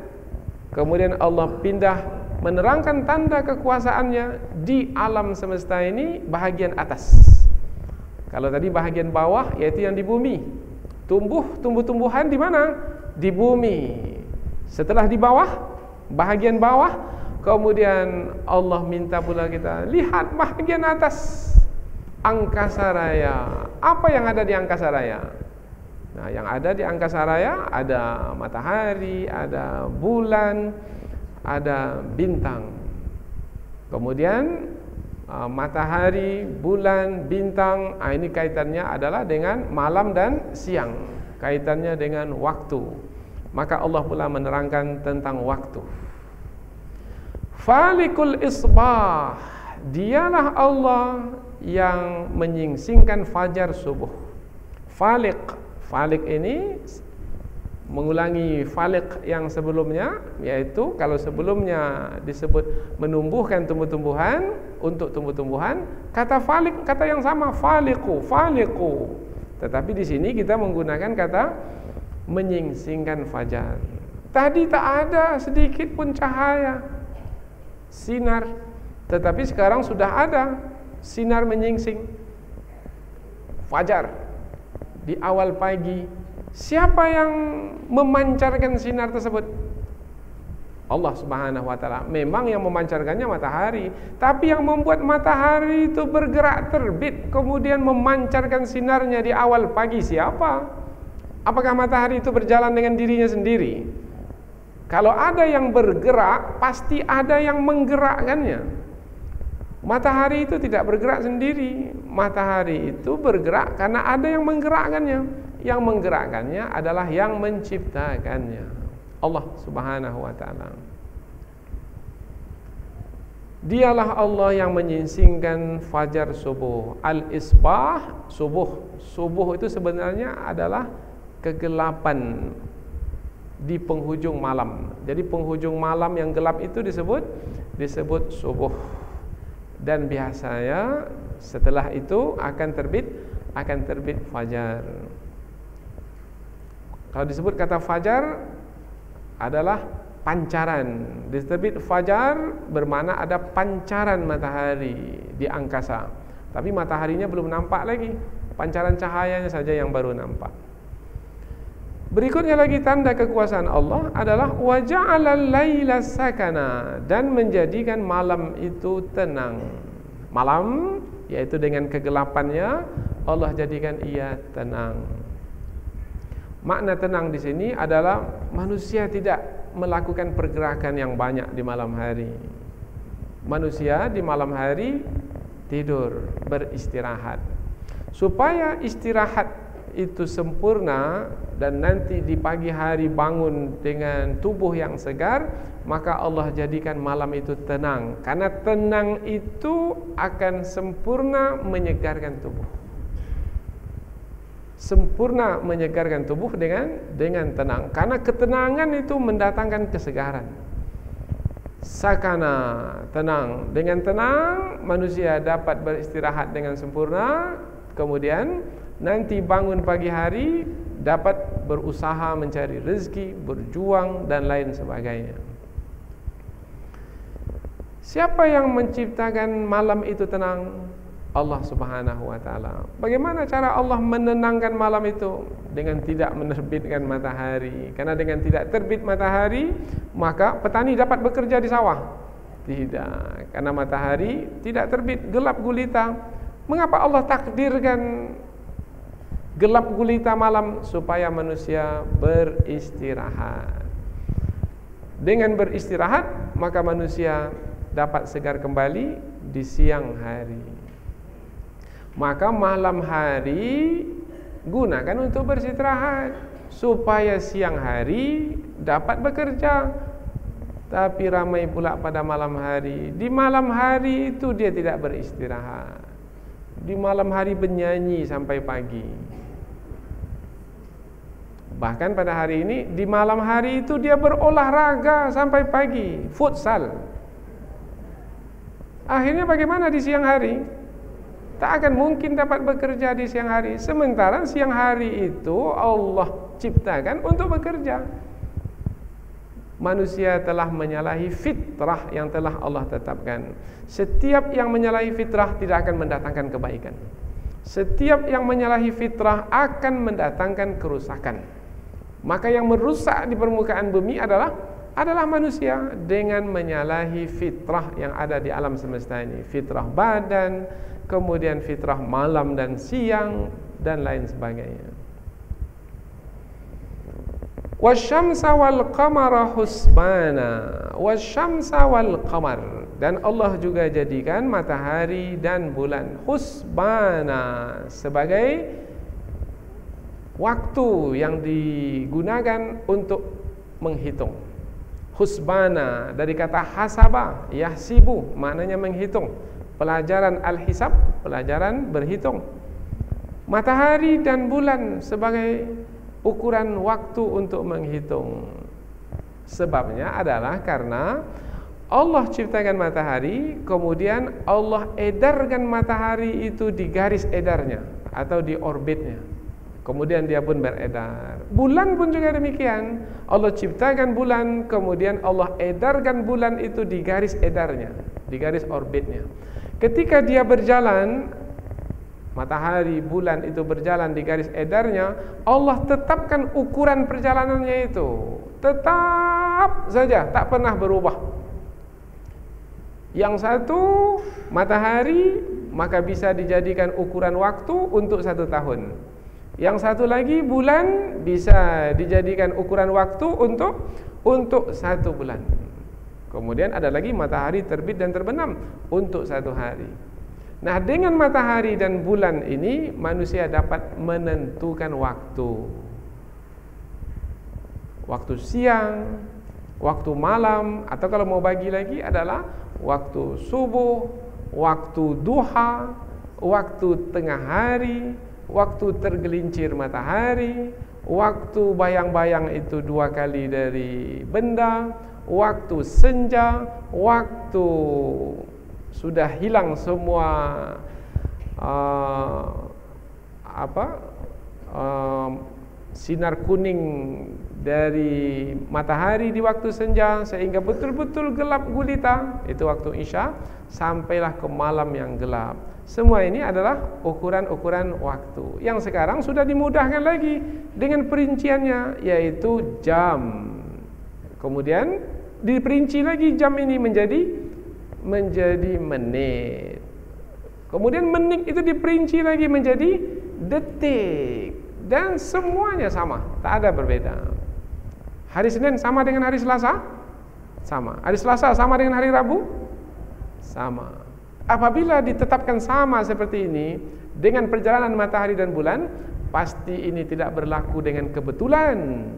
kemudian Allah pindah menerangkan tanda kekuasaannya di alam semesta ini, bahagian atas. Kalau tadi bahagian bawah, yaitu yang di bumi. Tumbuh-tumbuhan di mana? Di bumi. Setelah di bawah, bahagian bawah, kemudian Allah minta pula kita lihat bahagian atas, angkasa raya. Apa yang ada di angkasa raya? Nah, yang ada di angkasa raya ada matahari, ada bulan, ada bintang. Kemudian matahari, bulan, bintang, ini kaitannya adalah dengan malam dan siang, kaitannya dengan waktu. Maka Allah pula menerangkan tentang waktu. Falikul isbah, dialah Allah yang menyingsingkan fajar subuh. Falik ini mengulangi falik yang sebelumnya, yaitu kalau sebelumnya disebut menumbuhkan tumbuh-tumbuhan, untuk tumbuh-tumbuhan, kata falik, kata yang sama, faliku. Tetapi di sini kita menggunakan kata menyingsingkan fajar. Tadi tak ada sedikit pun cahaya sinar, tetapi sekarang sudah ada. sinar menyingsing, fajar di awal pagi. Siapa yang memancarkan sinar tersebut? Allah Subhanahu wa taala. Memang yang memancarkannya matahari, tapi yang membuat matahari itu bergerak terbit kemudian memancarkan sinarnya di awal pagi siapa? Apakah matahari itu berjalan dengan dirinya sendiri? Kalau ada yang bergerak, pasti ada yang menggerakkannya. Matahari itu tidak bergerak sendiri. Matahari itu bergerak karena ada yang menggerakkannya. Yang menggerakkannya adalah yang menciptakannya, Allah Subhanahu wa taala. Dialah Allah yang menyingsingkan fajar subuh. Al-isbah, subuh. Subuh itu sebenarnya adalah kegelapan di penghujung malam. Jadi penghujung malam yang gelap itu disebut subuh. Dan biasanya setelah itu akan terbit fajar. Kalau disebut kata fajar adalah pancaran. Terbit fajar bermakna ada pancaran matahari di angkasa. Tapi mataharinya belum nampak lagi. Pancaran cahayanya saja yang baru nampak. Berikutnya lagi tanda kekuasaan Allah adalah wa ja'alal laila sakana, dan menjadikan malam itu tenang. Malam yaitu dengan kegelapannya Allah jadikan ia tenang. Makna tenang di sini adalah manusia tidak melakukan pergerakan yang banyak di malam hari. Manusia di malam hari tidur, beristirahat. Supaya istirahat itu sempurna dan nanti di pagi hari bangun dengan tubuh yang segar, maka Allah jadikan malam itu tenang. Karena tenang itu akan sempurna menyegarkan tubuh. Sempurna menyegarkan tubuh dengan tenang. Karena ketenangan itu mendatangkan kesegaran. Sakana, tenang. Dengan tenang manusia dapat beristirahat dengan sempurna. Kemudian nanti bangun pagi hari dapat berusaha mencari rezeki, berjuang dan lain sebagainya. Siapa yang menciptakan malam itu tenang? Allah Subhanahu wa taala. Bagaimana cara Allah menenangkan malam itu? Dengan tidak menerbitkan matahari. Karena dengan tidak terbit matahari, maka petani dapat bekerja di sawah. Tidak, karena matahari tidak terbit, gelap gulita. Mengapa Allah takdirkan gelap gulita malam? Supaya manusia beristirahat. Dengan beristirahat, maka manusia dapat segar kembali di siang hari. Maka malam hari gunakan untuk beristirahat, supaya siang hari dapat bekerja. Tapi ramai pula pada malam hari. Di malam hari itu dia tidak beristirahat. Di malam hari bernyanyi sampai pagi. Bahkan pada hari ini, di malam hari itu dia berolahraga sampai pagi, futsal. Akhirnya bagaimana di siang hari? Tak akan mungkin dapat bekerja di siang hari. Sementara siang hari itu Allah ciptakan untuk bekerja. Manusia telah menyalahi fitrah yang telah Allah tetapkan. Setiap yang menyalahi fitrah tidak akan mendatangkan kebaikan. Setiap yang menyalahi fitrah akan mendatangkan kerusakan. Maka yang merusak di permukaan bumi adalah manusia dengan menyalahi fitrah yang ada di alam semesta ini. Fitrah badan, kemudian fitrah malam dan siang, dan lain sebagainya. Wasyamsa wal qamara husbana. Wasyamsa wal qamar, dan Allah juga jadikan matahari dan bulan husbana sebagai waktu yang digunakan untuk menghitung. Husbana dari kata hasaba, yahsibu, maknanya menghitung. Pelajaran al-hisab, pelajaran berhitung. Matahari dan bulan sebagai ukuran waktu untuk menghitung. Sebabnya adalah karena Allah ciptakan matahari, kemudian Allah edarkan matahari itu di garis edarnya atau di orbitnya. Kemudian dia pun beredar. Bulan pun juga demikian. Allah ciptakan bulan, kemudian Allah edarkan bulan itu di garis edarnya. di garis orbitnya. Ketika dia berjalan, matahari, bulan itu berjalan di garis edarnya, Allah tetapkan ukuran perjalanannya itu. Tetap saja, tak pernah berubah. Yang satu, matahari, maka bisa dijadikan ukuran waktu untuk 1 tahun. Yang satu lagi, bulan, bisa dijadikan ukuran waktu untuk 1 bulan. Kemudian ada lagi matahari terbit dan terbenam untuk 1 hari. Nah, dengan matahari dan bulan ini manusia dapat menentukan waktu. Waktu siang, waktu malam, atau kalau mau bagi lagi adalah waktu subuh, waktu duha, waktu tengah hari, waktu tergelincir matahari, waktu bayang-bayang itu 2 kali dari benda, waktu senja, waktu sudah hilang semua sinar kuning dari matahari di waktu senja sehingga betul-betul gelap gulita, itu waktu Isya, sampailah ke malam yang gelap. Semua ini adalah ukuran-ukuran waktu yang sekarang sudah dimudahkan lagi dengan perinciannya, yaitu jam. Kemudian diperinci lagi jam ini menjadi menit. Kemudian menit itu diperinci lagi menjadi detik. Dan semuanya sama, tak ada berbeda. Hari Senin sama dengan hari Selasa? Sama. Hari Selasa sama dengan hari Rabu? Sama. Apabila ditetapkan sama seperti ini dengan perjalanan matahari dan bulan, pasti ini tidak berlaku dengan kebetulan.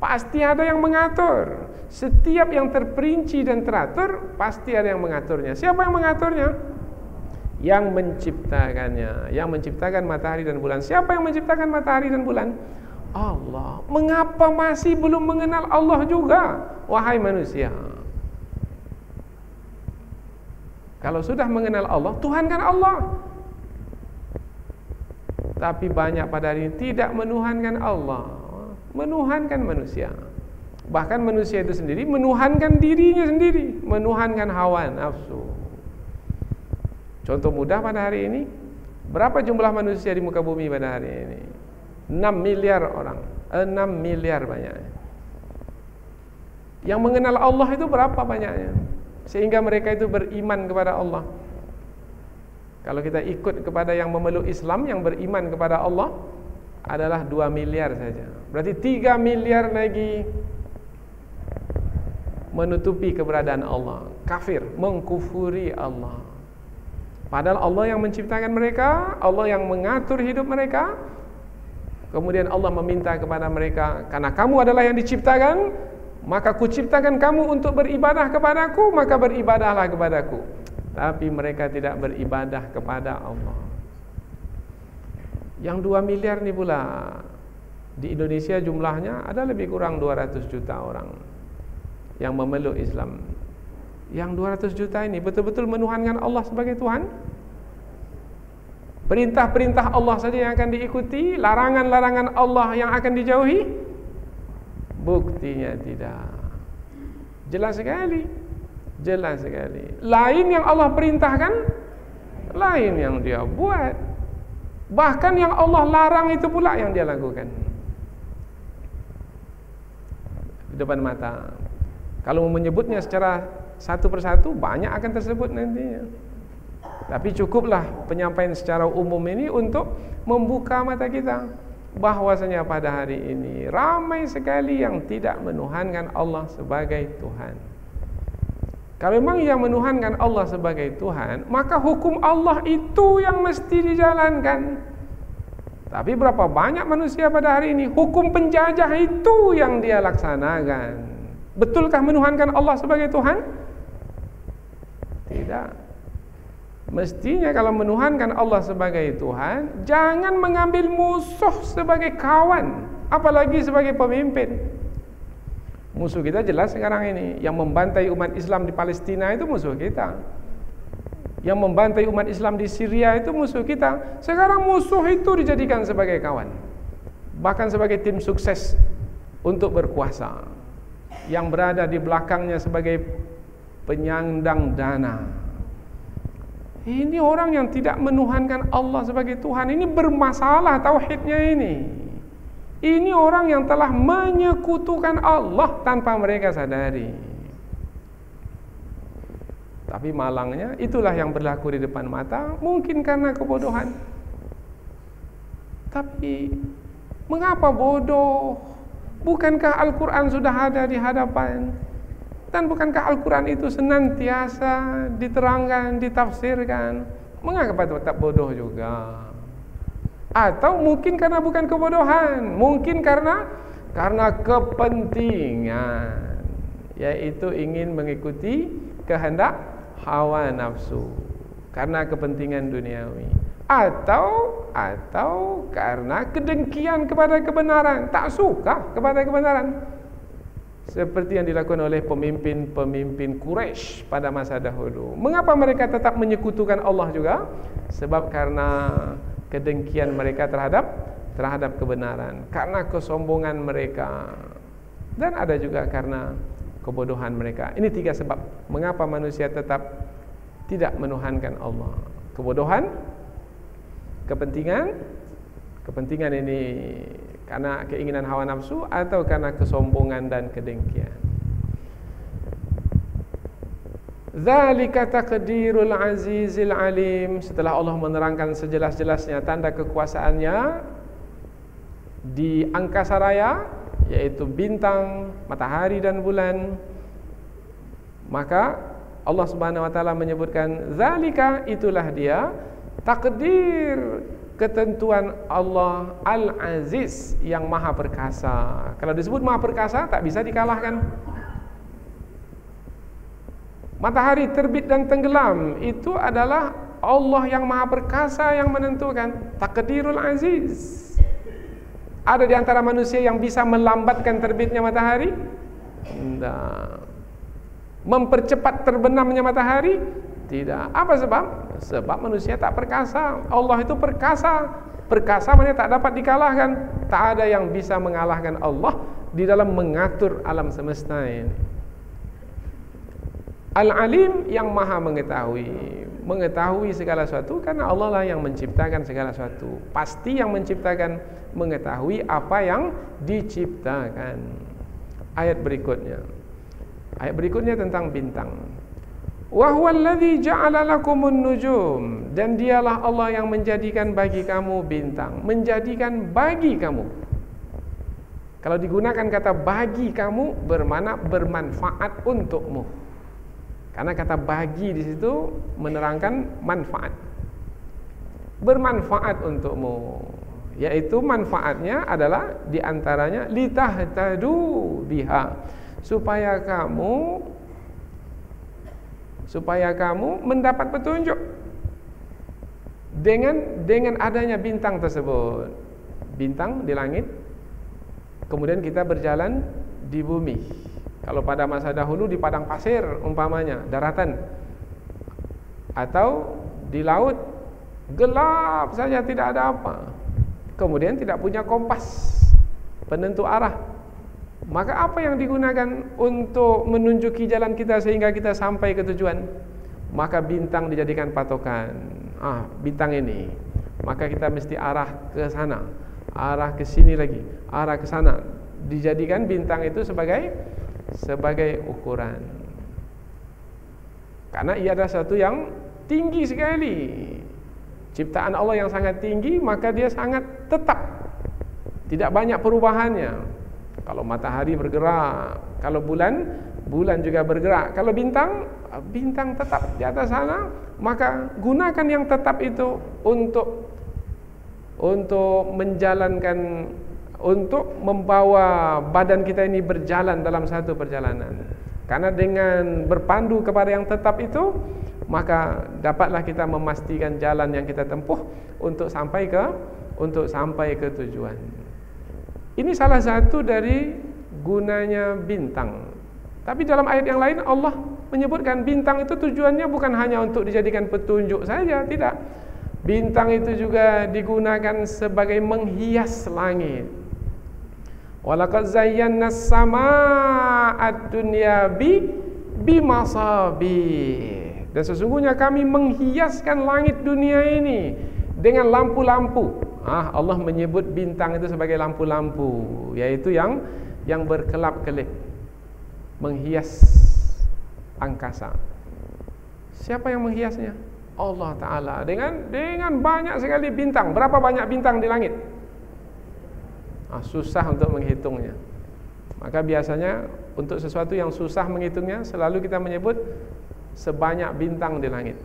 Pasti ada yang mengatur. Setiap yang terperinci dan teratur, pasti ada yang mengaturnya. Siapa yang mengaturnya? Yang menciptakannya, yang menciptakan matahari dan bulan. Siapa yang menciptakan matahari dan bulan? Allah. Mengapa masih belum mengenal Allah juga, wahai manusia? Kalau sudah mengenal Allah, Tuhan kan Allah. Tapi banyak pada hari ini tidak menuhankan Allah, menuhankan manusia. Bahkan manusia itu sendiri menuhankan dirinya sendiri, menuhankan hawa nafsu. Contoh mudah pada hari ini, berapa jumlah manusia di muka bumi pada hari ini? 6 miliar orang, 6 miliar banyaknya. Yang mengenal Allah itu berapa banyaknya? Sehingga mereka itu beriman kepada Allah. Kalau kita ikut kepada yang memeluk Islam, yang beriman kepada Allah adalah 2 miliar saja. Berarti 3 miliar lagi menutupi keberadaan Allah, kafir, mengkufuri Allah. Padahal Allah yang menciptakan mereka, Allah yang mengatur hidup mereka. Kemudian Allah meminta kepada mereka, karena kamu adalah yang diciptakan, maka kuciptakan kamu untuk beribadah kepadaku, maka beribadahlah kepadaku. Tapi mereka tidak beribadah kepada Allah. Yang 2 miliar ini pula, di Indonesia jumlahnya ada lebih kurang 200 juta orang yang memeluk Islam. Yang 200 juta ini betul-betul menuhankan Allah sebagai Tuhan? Perintah-perintah Allah saja yang akan diikuti, larangan-larangan Allah yang akan dijauhi? Buktinya tidak. Jelas sekali. Jelas sekali. Lain yang Allah perintahkan, lain yang dia buat. Bahkan yang Allah larang itu pula yang dia lakukan. Di depan mata. Kalau menyebutnya secara satu persatu, banyak akan tersebut nantinya. Tapi cukuplah penyampaian secara umum ini untuk membuka mata kita bahwasanya pada hari ini ramai sekali yang tidak menuhankan Allah sebagai Tuhan. Kalau memang yang menuhankan Allah sebagai Tuhan, maka hukum Allah itu yang mesti dijalankan. Tapi berapa banyak manusia pada hari ini hukum penjajah itu yang dia laksanakan. Betulkah menuhankan Allah sebagai Tuhan? Tidak. Mestinya kalau menuhankan Allah sebagai Tuhan, jangan mengambil musuh sebagai kawan, apalagi sebagai pemimpin. Musuh kita jelas sekarang ini. Yang membantai umat Islam di Palestina itu musuh kita. Yang membantai umat Islam di Syria itu musuh kita. Sekarang musuh itu dijadikan sebagai kawan, bahkan sebagai tim sukses untuk berkuasa. Yang berada di belakangnya sebagai penyandang dana. Ini orang yang tidak menuhankan Allah sebagai Tuhan, ini bermasalah tauhidnya ini. Ini orang yang telah menyekutukan Allah tanpa mereka sadari. Tapi malangnya itulah yang berlaku di depan mata, mungkin karena kebodohan. Tapi mengapa bodoh? Bukankah Al-Quran sudah ada di hadapan? Dan bukankah Al-Quran itu senantiasa diterangkan, ditafsirkan? Mengapa tetap bodoh juga? Atau mungkin karena bukan kebodohan, mungkin karena kepentingan, yaitu ingin mengikuti kehendak hawa nafsu, karena kepentingan duniawi, atau karena kedengkian kepada kebenaran, tak suka kepada kebenaran. Seperti yang dilakukan oleh pemimpin-pemimpin Quraisy pada masa dahulu. Mengapa mereka tetap menyekutukan Allah juga? Sebab karena kedengkian mereka terhadap kebenaran, karena kesombongan mereka, dan ada juga karena kebodohan mereka. Ini 3 sebab mengapa manusia tetap tidak menuhankan Allah. Kebodohan, kepentingan ini karena keinginan hawa nafsu, atau karena kesombongan dan kedengkian. Dzalika taqdirul azizil alim. Setelah Allah menerangkan sejelas-jelasnya tanda kekuasaannya di angkasa raya, yaitu bintang, matahari dan bulan, maka Allah Subhanahu wa taala menyebutkan zalika, itulah dia takdir, ketentuan Allah Al-Aziz, yang maha perkasa. Kalau disebut maha perkasa, tak bisa dikalahkan. Matahari terbit dan tenggelam, itu adalah Allah yang maha perkasa yang menentukan. Takdirul Aziz. Ada di antara manusia yang bisa melambatkan terbitnya matahari? Tidak. Mempercepat terbenamnya matahari? Tidak. Apa sebab? Sebab manusia tak perkasa. Allah itu perkasa. Perkasa maknanya tak dapat dikalahkan. Tak ada yang bisa mengalahkan Allah di dalam mengatur alam semesta ini. Al-Alim, yang maha mengetahui segala sesuatu, karena Allah lah yang menciptakan segala sesuatu. Pasti yang menciptakan mengetahui apa yang diciptakan. Ayat berikutnya tentang bintang. Wa huwallazi ja'ala lakumun nujum, dan dialah Allah yang menjadikan bagi kamu bintang, menjadikan bagi kamu. Kalau digunakan kata bagi kamu, bermakna bermanfaat untukmu. Karena kata bagi di situ menerangkan manfaat. Bermanfaat untukmu, yaitu manfaatnya adalah diantaranya litahtadu biha, supaya kamu mendapat petunjuk dengan adanya bintang tersebut. Bintang di langit, kemudian kita berjalan di bumi. Kalau pada masa dahulu di padang pasir umpamanya, daratan, atau di laut, gelap saja, tidak ada apa. Kemudian tidak punya kompas penentu arah. Maka apa yang digunakan untuk menunjuki jalan kita sehingga kita sampai ke tujuan? Maka bintang dijadikan patokan. Bintang ini, maka kita mesti arah ke sana, arah ke sini lagi, arah ke sana. Dijadikan bintang itu sebagai ukuran. Karena ia adalah sesuatu yang tinggi sekali, ciptaan Allah yang sangat tinggi, maka dia sangat tetap, tidak banyak perubahannya. Kalau matahari bergerak, kalau bulan juga bergerak. Kalau bintang tetap di atas sana, maka gunakan yang tetap itu untuk menjalankan, untuk membawa badan kita ini berjalan dalam satu perjalanan. Karena dengan berpandu kepada yang tetap itu, maka dapatlah kita memastikan jalan yang kita tempuh untuk sampai ke tujuan. Ini salah satu dari gunanya bintang. Tapi dalam ayat yang lain Allah menyebutkan bintang itu tujuannya bukan hanya untuk dijadikan petunjuk saja, tidak. Bintang itu juga digunakan sebagai menghias langit. Walaqad zayyana as-samaa'a ad-dunya bimasabih. Dan sesungguhnya kami menghiaskan langit dunia ini dengan lampu-lampu. Allah menyebut bintang itu sebagai lampu-lampu, yaitu yang berkelap-kelip, menghias angkasa. Siapa yang menghiasnya? Allah Ta'ala dengan banyak sekali bintang. Berapa banyak bintang di langit? Susah untuk menghitungnya. Maka biasanya untuk sesuatu yang susah menghitungnya, selalu kita menyebut sebanyak bintang di langit.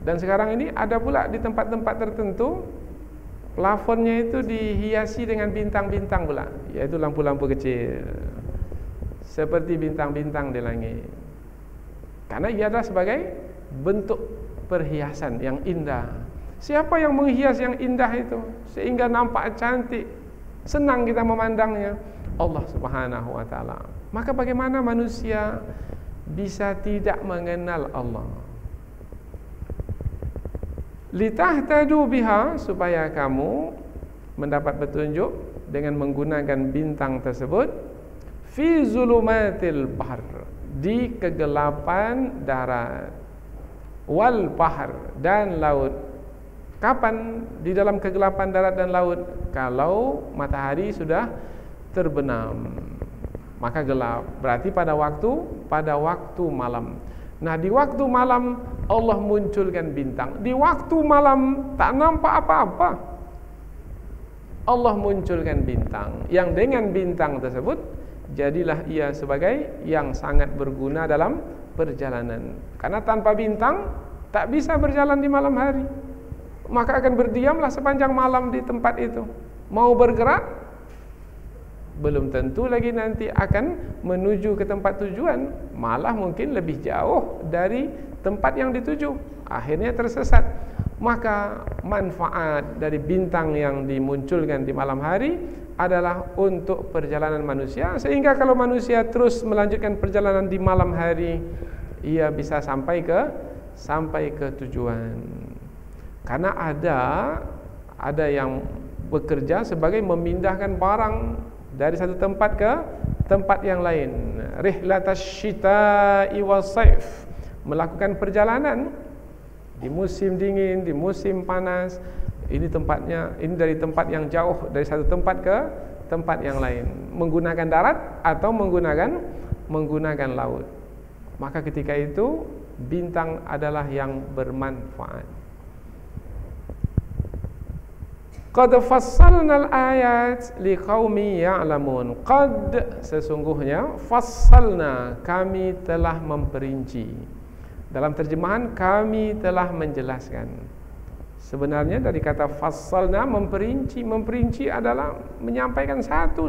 Dan sekarang ini ada pula di tempat-tempat tertentu plafonnya itu dihiasi dengan bintang-bintang pula, yaitu lampu-lampu kecil seperti bintang-bintang di langit. Karena ia adalah sebagai bentuk perhiasan yang indah. Siapa yang menghias yang indah itu sehingga nampak cantik, senang kita memandangnya? Allah Subhanahu wa taala. Maka bagaimana manusia bisa tidak mengenal Allah? Litahtadu biha, supaya kamu mendapat petunjuk dengan menggunakan bintang tersebut, fi zulumatil bahr, di kegelapan darat, wal bahr, dan laut. Kapan di dalam kegelapan darat dan laut? Kalau matahari sudah terbenam, maka gelap. Berarti pada waktu malam. Nah, di waktu malam Allah munculkan bintang. Di waktu malam tak nampak apa-apa, Allah munculkan bintang, yang dengan bintang tersebut jadilah ia sebagai yang sangat berguna dalam perjalanan. Karena tanpa bintang tak bisa berjalan di malam hari, maka akan berdiamlah sepanjang malam di tempat itu. Mau bergerak, belum tentu lagi nanti akan menuju ke tempat tujuan, malah mungkin lebih jauh dari tempat yang dituju, akhirnya tersesat. Maka manfaat dari bintang yang dimunculkan di malam hari adalah untuk perjalanan manusia, sehingga kalau manusia terus melanjutkan perjalanan di malam hari, ia bisa sampai ke tujuan. Karena ada yang bekerja sebagai memindahkan barang dari satu tempat ke tempat yang lain. Rihlatash syita'i was-saif, melakukan perjalanan di musim dingin, di musim panas. Ini tempatnya, ini dari tempat yang jauh, dari satu tempat ke tempat yang lain, menggunakan darat atau menggunakan laut. Maka ketika itu bintang adalah yang bermanfaat. Qad fassalnal ayat liqaumi ya'lamun. Qad, sesungguhnya, fassalna, kami telah memperinci. Dalam terjemahan, kami telah menjelaskan. Sebenarnya dari kata fassalna, memperinci. Memperinci adalah menyampaikan satu.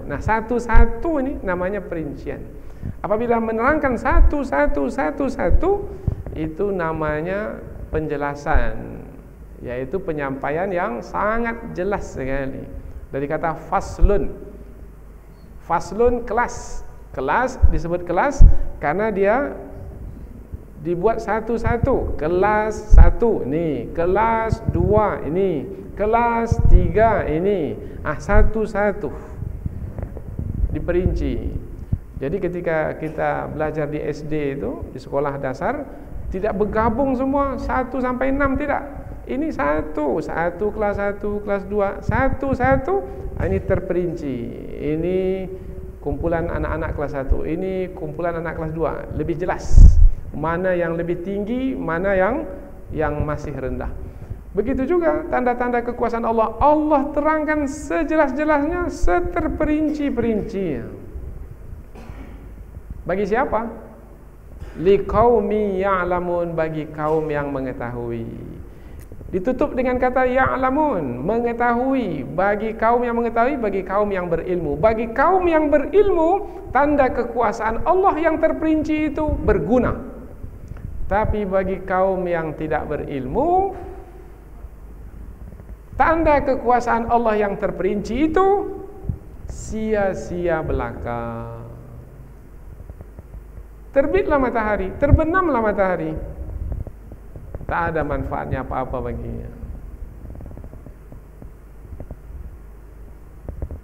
Nah, satu ini namanya perincian. Apabila menerangkan satu, itu namanya penjelasan, yaitu penyampaian yang sangat jelas sekali. Dari kata faslun. Faslun, kelas. Kelas disebut kelas karena dia dibuat satu-satu. Kelas 1 ini, kelas 2 ini, kelas 3 ini. Satu-satu diperinci. Jadi ketika kita belajar di SD itu, di sekolah dasar, tidak bergabung semua 1 sampai 6, tidak. Ini satu kelas 1, kelas 2, satu. Ini terperinci. Ini kumpulan anak-anak kelas 1, ini kumpulan anak kelas 2. Lebih jelas mana yang lebih tinggi, mana yang masih rendah. Begitu juga tanda-tanda kekuasaan Allah. Allah terangkan sejelas-jelasnya, seterperinci-perincinya. Bagi siapa? Liqaumi ya'lamun, bagi kaum yang mengetahui. Ditutup dengan kata ya'lamun, mengetahui. Bagi kaum yang mengetahui, bagi kaum yang berilmu. Bagi kaum yang berilmu, tanda kekuasaan Allah yang terperinci itu berguna. Tapi bagi kaum yang tidak berilmu, tanda kekuasaan Allah yang terperinci itu sia-sia belaka. Terbitlah matahari, terbenamlah matahari, tak ada manfaatnya apa-apa baginya.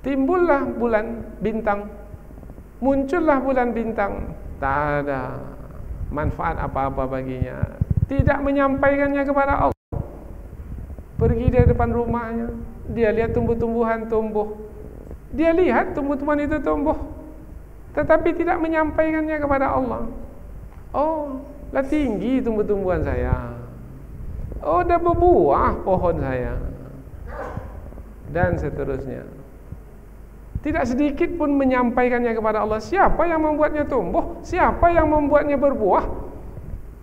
Timbullah bulan, bintang, muncullah bulan bintang, tak ada manfaat apa-apa baginya, tidak menyampaikannya kepada Allah. Pergi dari depan rumahnya, dia lihat tumbuh-tumbuhan tumbuh, dia lihat tumbuh-tumbuhan itu tumbuh, tetapi tidak menyampaikannya kepada Allah. Oh, lah tinggi tumbuh-tumbuhan saya, oh, dah berbuah pohon saya, dan seterusnya. Tidak sedikit pun menyampaikannya kepada Allah. Siapa yang membuatnya tumbuh? Siapa yang membuatnya berbuah?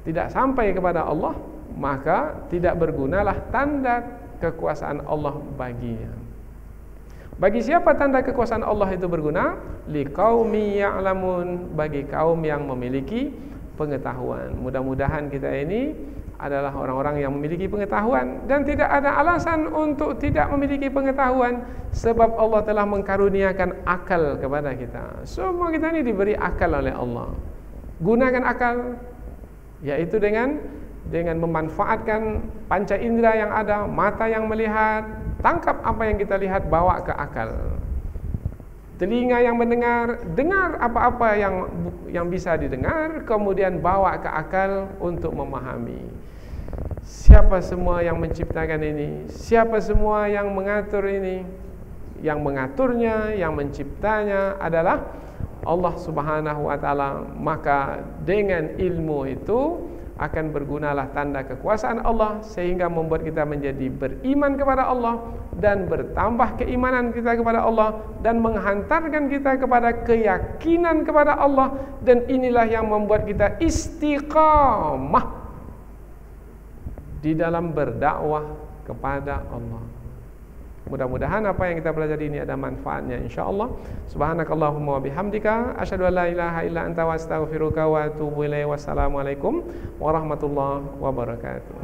Tidak sampai kepada Allah, maka tidak bergunalah tanda kekuasaan Allah baginya. Bagi siapa tanda kekuasaan Allah itu berguna? Liqaumi ya'lamun, bagi kaum yang memiliki pengetahuan. Mudah-mudahan kita ini adalah orang-orang yang memiliki pengetahuan, dan tidak ada alasan untuk tidak memiliki pengetahuan, sebab Allah telah mengkaruniakan akal kepada kita. Semua kita ini diberi akal oleh Allah. Gunakan akal, yaitu dengan memanfaatkan panca indera yang ada, mata yang melihat, tangkap apa yang kita lihat, bawa ke akal. Telinga yang mendengar, dengar apa-apa yang bisa didengar, kemudian bawa ke akal untuk memahami. Siapa semua yang menciptakan ini? Siapa semua yang mengatur ini? Yang mengaturnya, yang menciptanya adalah Allah Subhanahu wa taala. Maka dengan ilmu itu akan bergunalah tanda kekuasaan Allah, sehingga membuat kita menjadi beriman kepada Allah, dan bertambah keimanan kita kepada Allah, dan menghantarkan kita kepada keyakinan kepada Allah. Dan inilah yang membuat kita istiqamah di dalam berdakwah kepada Allah. Mudah-mudahan apa yang kita pelajari ini ada manfaatnya, insyaallah. Subhanakallahumma wa bihamdika asyhadu an la ilaha illa anta wa astaghfiruka wa atubu ilaik. Wassalamualaikum warahmatullahi wabarakatuh.